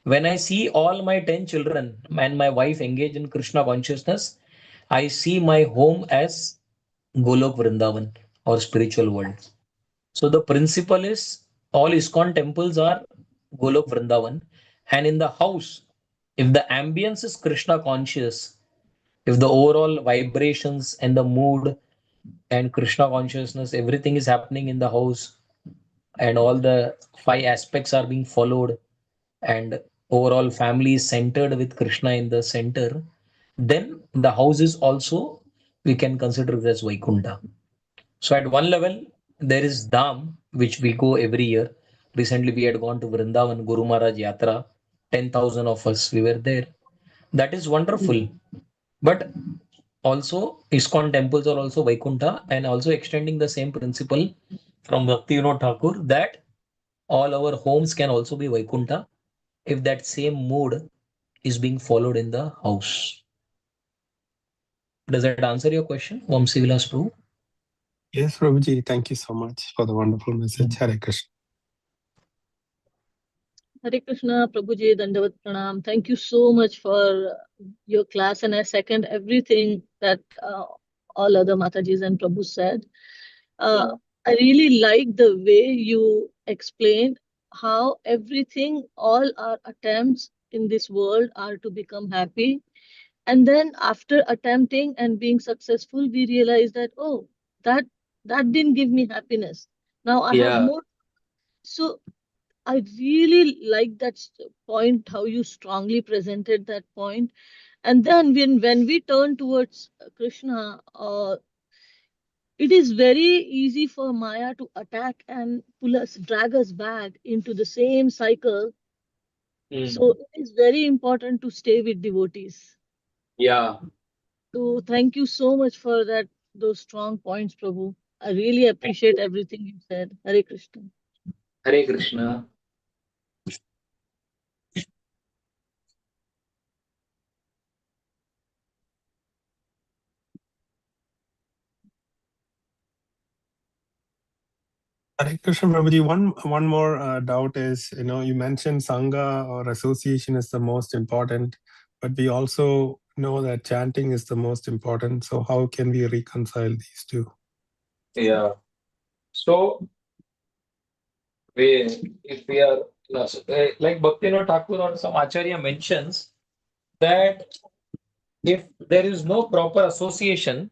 when I see all my 10 children and my wife engaged in Krishna consciousness, I see my home as Golok Vrindavan or spiritual world. So the principle is all ISKCON temples are Golok Vrindavan. And in the house, if the ambience is Krishna conscious, if the overall vibrations and the mood and Krishna consciousness, everything is happening in the house, and all the 5 aspects are being followed, and overall family is centered with Krishna in the center, then the house is also, we can consider it as Vaikuntha. So at one level, there is Dham, which we go every year. Recently, we had gone to Vrindavan, Guru Maharaj Yatra. 10,000 of us, we were there. That is wonderful. But also, ISKCON temples are also Vaikuntha, and also extending the same principle from Bhaktivinoda Thakur, that all our homes can also be Vaikuntha if that same mood is being followed in the house. Does that answer your question, Vamsi Vilas Prabhu? Yes, Prabhuji, thank you so much for the wonderful message. Hare Krishna. Hare Krishna, Prabhuji, Dandavat Pranam. Thank you so much for your class, and I second everything that all other Matajis and Prabhu said. I really like the way you explained how everything, all our attempts in this world are to become happy. And then after attempting and being successful, we realize that, oh, that that didn't give me happiness. Now I have Yeah. more. So I really like that point, how you strongly presented that point. And then when we turn towards Krishna, it is very easy for Maya to attack and pull us, drag us back into the same cycle. So it is very important to stay with devotees. Yeah. So thank you so much for that, those strong points, Prabhu. I really appreciate everything you said. Hare Krishna. Hare Krishna. Hare Krishna Prabhuji, one more doubt is, you mentioned Sangha or association is the most important, but we also know that chanting is the most important. So how can we reconcile these two? Yeah. So, if we are, like Bhaktivinoda Thakur or some Acharya mentions that if there is no proper association,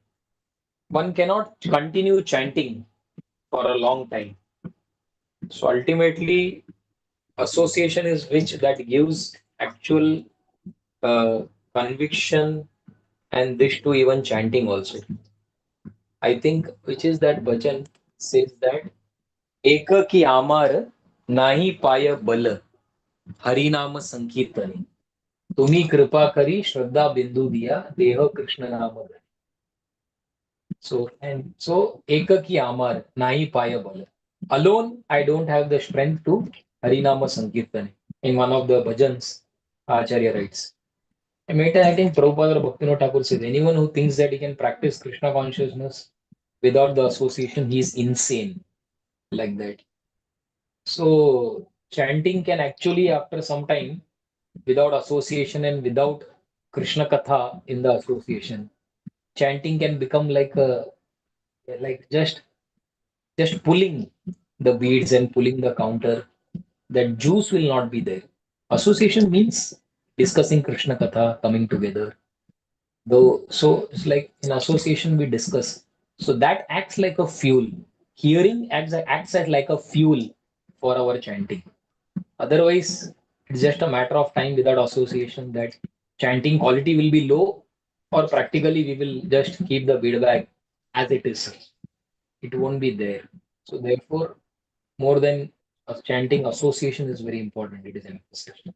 one cannot continue chanting for a long time. So ultimately, association is which that gives actual conviction and this to even chanting also. I think which is that bhajan says that Eka ki amar nahi paya bal हरिनाम संकीर्तने तुम्ही कृपा करी श्रद्धा बिंदु दिया देह कृष्ण नाम धरी. So ekaki amar nahi paya bal. Alone, I don't have the strength to Harinama Sankirtane. In one of the bhajans, Acharya writes. And later, I think Prabhupada or Bhaktivinoda Thakur says, anyone who thinks that he can practice Krishna consciousness without the association, he is insane. Like that. So, chanting can actually, after some time, without association and without Krishna Katha in the association, chanting can become like just pulling the beads and pulling the counter. That juice will not be there. Association means discussing Krishna Katha, coming together. Though, so it's like in association we discuss. So that acts like a fuel. Hearing acts as like a fuel for our chanting. Otherwise, it's just a matter of time without association that chanting quality will be low, or practically we will just keep the bead bag as it is. It won't be there. So therefore, more than chanting, association is very important. It is emphasized.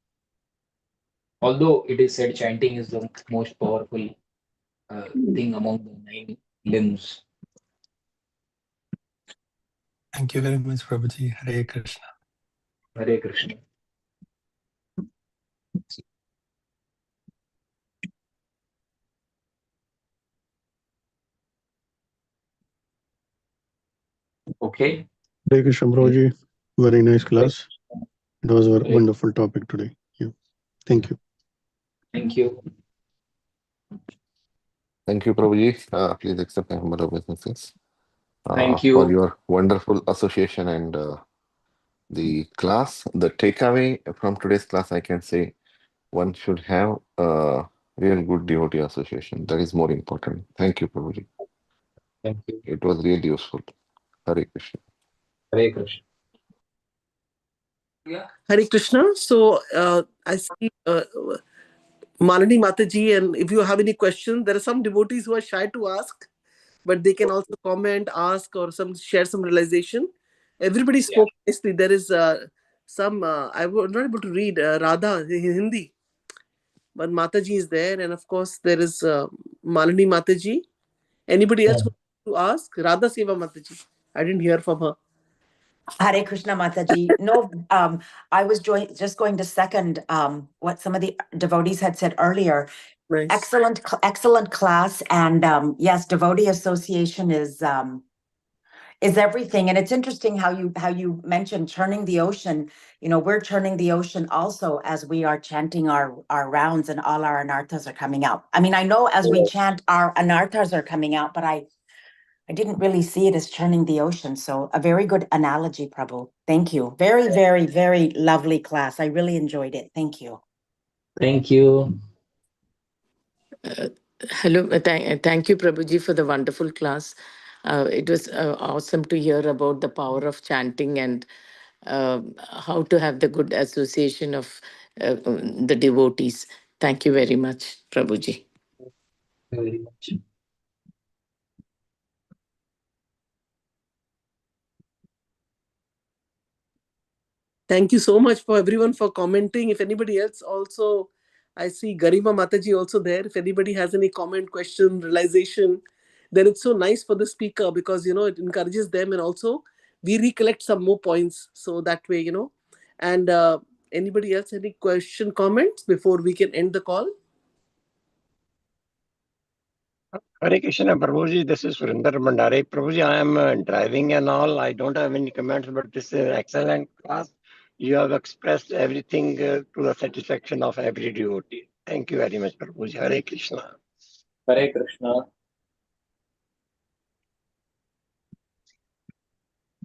Although it is said chanting is the most powerful thing among the 9 limbs. Thank you very much, Prabhuji. Hare Krishna. Hare Krishna. Okay. Hare Krishna Prabhuji. Very nice class. It was a wonderful topic today. Yeah. Thank you. Thank you. Thank you, Prabhuji. Please accept my humble obeisances Thank you. for your wonderful association and the class. The takeaway from today's class, I can say, one should have a real good devotee association. That is more important. Thank you, Prabhuji. Thank you. It was really useful. Hare Krishna. Hare Krishna. Hare Krishna. So I see Malini Mataji, and if you have any questions, there are some devotees who are shy to ask, but they can also comment, ask, or share some realization. Everybody spoke nicely. There is some, I was not able to read Radha in Hindi, but Mataji is there. And of course, there is Malini Mataji. Anybody else who to ask? Radha Seva Mataji. I didn't hear from her. Hare Krishna Mataji. No, I was just going to second what some of the devotees had said earlier. Nice. Excellent class. And yes, devotee association is everything. And it's interesting how you mentioned churning the ocean. We're churning the ocean also as we are chanting our rounds and all our anarthas are coming out. I mean, I know as we chant, our anarthas are coming out, but I didn't really see it as churning the ocean. So a very good analogy, Prabhu. Thank you. Very, very, very lovely class. I really enjoyed it. Thank you. Thank you. Hello. Thank you, Prabhuji, for the wonderful class. It was awesome to hear about the power of chanting and how to have the good association of the devotees. Thank you very much, Prabhuji. Very much. Thank you so much for everyone for commenting. If anybody else also, I see Garima Mataji also there. If anybody has any comment, question, realization, then it's so nice for the speaker because, it encourages them and also we recollect some more points. So that way, and anybody else, any question, comments before we can end the call? Hare Krishna, Prabhuji. This is Surinder Mandare. Prabhuji, I am driving and all. I don't have any comments, but this is an excellent class. You have expressed everything to the satisfaction of every devotee. Thank you very much, Prabhuji. Hare Krishna. Hare Krishna.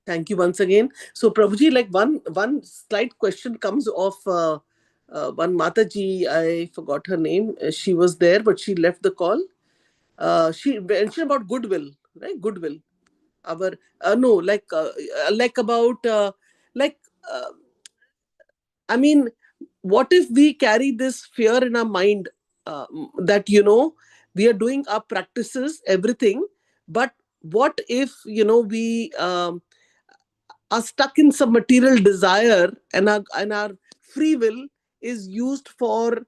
Thank you once again. So, Prabhuji, like one slight question comes off one Mataji. I forgot her name. She was there, but she left the call. She mentioned about goodwill, right? Goodwill. Our no, like about like. I mean, what if we carry this fear in our mind that we are doing our practices, everything, but what if we are stuck in some material desire, and our free will is used for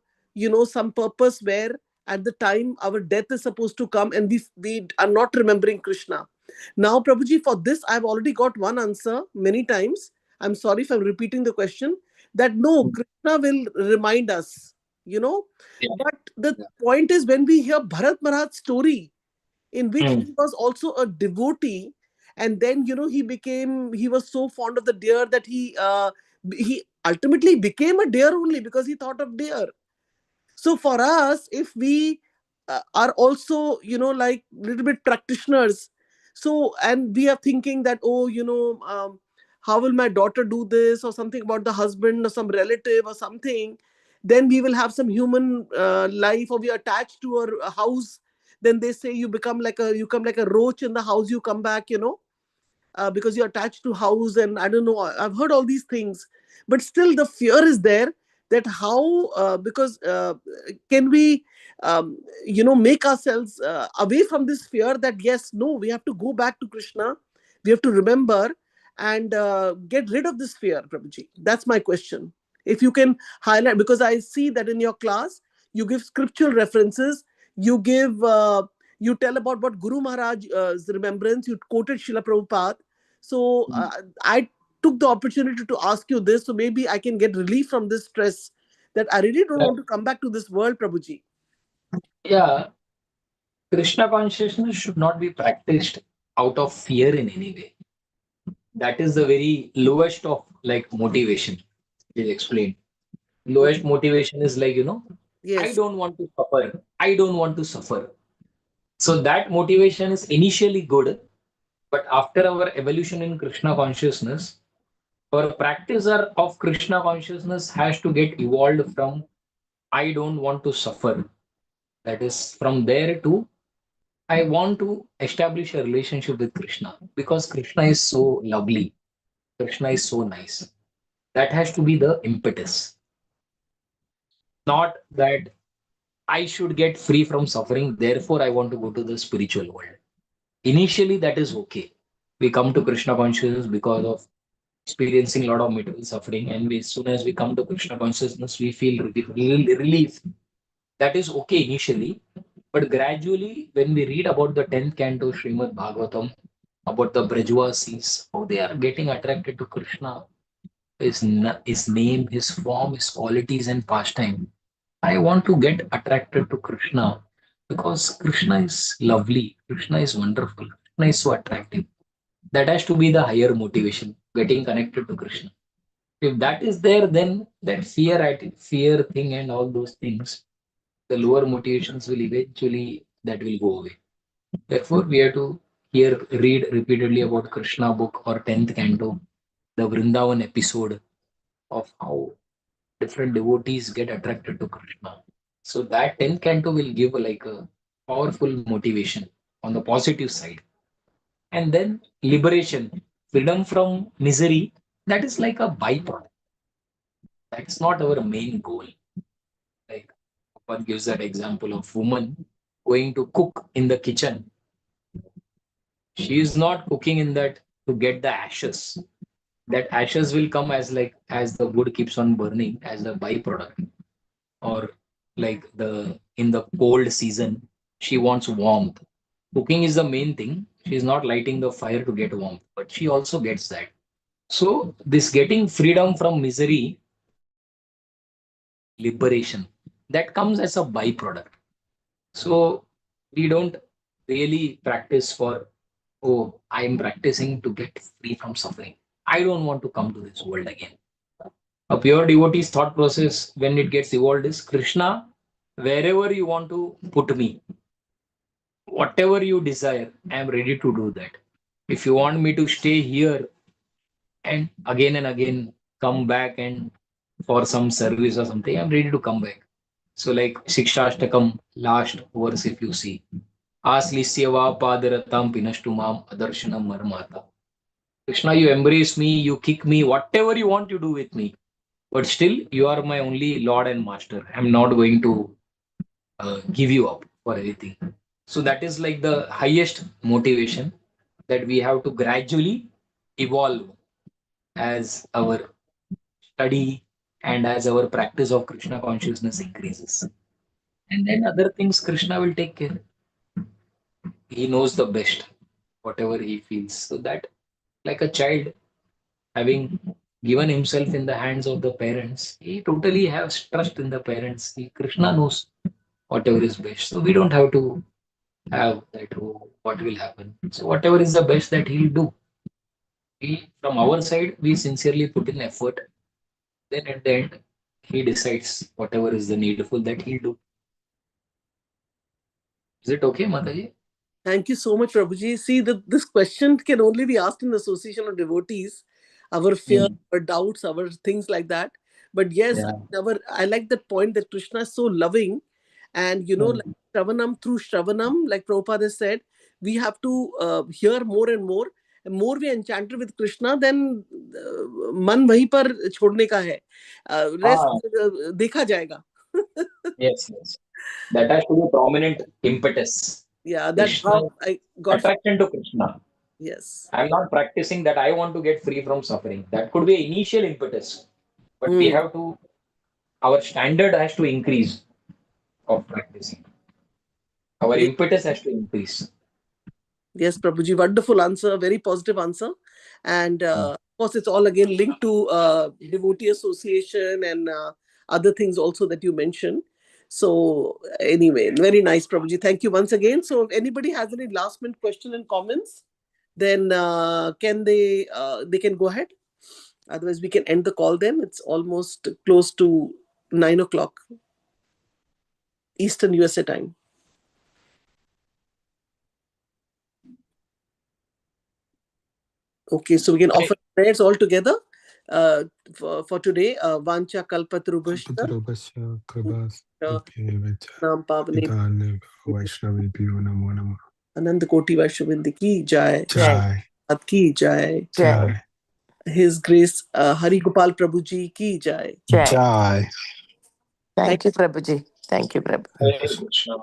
some purpose where at the time our death is supposed to come, and we are not remembering Krishna. Now, Prabhuji, for this I've already got one answer many times. I'm sorry if I'm repeating the question, that no, Krishna will remind us, Yeah. but the point is, when we hear Bharat Maharaj's story, in which he was also a devotee, and then he was so fond of the deer that he ultimately became a deer only because he thought of deer. So for us, if we are also like little bit practitioners, so and we are thinking that, oh, how will my daughter do this, or something about the husband or some relative or something, then we will have some human life, or we are attached to a house. Then they say you come like a roach in the house, you come back, because you're attached to house, and I don't know, I've heard all these things. But still the fear is there, that how because can we make ourselves away from this fear, that yes, no, we have to go back to Krishna, we have to remember, and get rid of this fear, Prabhuji. That's my question. If you can highlight, because I see that in your class you give scriptural references, you give you tell about what Guru Maharaj's remembrance, you quoted Srila Prabhupada. So I took the opportunity to ask you this, so maybe I can get relief from this stress, that I really don't want to come back to this world, Prabhuji. Yeah, Krishna consciousness should not be practiced out of fear in any way. That is the very lowest of like motivation. Is explained. Lowest motivation is like, I Yes. don't want to suffer. I don't want to suffer. So that motivation is initially good, but after our evolution in Krishna consciousness, our practicer of Krishna consciousness has to get evolved from I don't want to suffer. That is from there to I want to establish a relationship with Krishna because Krishna is so lovely. Krishna is so nice. That has to be the impetus. Not that I should get free from suffering, therefore I want to go to the spiritual world. Initially, that is okay. We come to Krishna consciousness because of experiencing a lot of material suffering, and as soon as we come to Krishna consciousness, we feel relief. That is okay initially, but gradually, when we read about the 10th canto Srimad Bhagvatam, about the Brajvasis, how they are getting attracted to Krishna, his name, his form, his qualities, and pastime. I want to get attracted to Krishna because Krishna is lovely, Krishna is wonderful, Krishna is so attractive. That has to be the higher motivation, getting connected to Krishna. If that is there, then that fear thing and all those things, the lower motivations will eventually that will go away. Therefore, we have to read repeatedly about Krishna book or 10th canto, the Vrindavan episode of how different devotees get attracted to Krishna. So that 10th canto will give like a powerful motivation on the positive side. And then liberation, freedom from misery, that is like a byproduct. That's not our main goal. Like one gives that example of woman going to cook in the kitchen. She is not cooking in that to get the ashes. That ashes will come as the wood keeps on burning as a byproduct. Or like in the cold season, she wants warmth. Cooking is the main thing. She's not lighting the fire to get warmth, but she also gets that. So this getting freedom from misery, liberation, that comes as a byproduct. So we don't really practice for, oh, I'm practicing to get free from suffering. I don't want to come to this world again. A pure devotee's thought process when it gets evolved is Krishna, wherever you want to put me, whatever you desire, I am ready to do that. If you want me to stay here and again come back and for some service or something, I'm ready to come back. So like Shikshashtakam, last verse if you see. Aslisyava padaratam pinashtumam adarshanam marmata. Krishna, you embrace me, you kick me, whatever you want you do with me. But still, you are my only Lord and Master. I'm not going to give you up for anything. So that is like the highest motivation that we have to gradually evolve as our study and as our practice of Krishna consciousness increases. And then other things Krishna will take care. He knows the best, whatever he feels. So that, like a child having given himself in the hands of the parents, he totally has trust in the parents. Krishna knows whatever is best. So we don't have to have that, oh, what will happen. So whatever is the best that he'll do. From our side, we sincerely put in effort. Then at the end, he decides whatever is the needful that he'll do. Is it okay, Mataji? Thank you so much, Prabhuji. See, this question can only be asked in the association of devotees, our fear, our doubts, our things like that. But yes, I like that point that Krishna is so loving. And, like Shravanam through Shravanam, like Prabhupada said, we have to hear more and more. And more we enchanted with Krishna, then man wahi par chhodne ka hai. Rest dekha jayega. Yes. That has to be a prominent impetus. Yeah, that's Krishna, how I got attraction to Krishna. Yes. I'm not practicing that I want to get free from suffering. That could be an initial impetus. But we have to, our standard has to increase of practicing. Our impetus has to increase. Yes, Prabhuji, wonderful answer, very positive answer. And of course, it's all again linked to devotee association and other things also that you mentioned. So anyway, very nice, Prabhuji. Thank you once again. So if anybody has any last minute question and comments, then can they can go ahead. Otherwise, we can end the call then. It's almost close to 9 o'clock Eastern USA time. Okay, so we can offer prayers all together for today. Vancha kalpatarubhashya nam pavane Anand Koti Vaishnavinda ki jai. Ad ki jai. His Grace Hari Gopal Prabhuji ki jai. Thank you, Prabhuji. Thank you, Prabhu. Hare Krishna.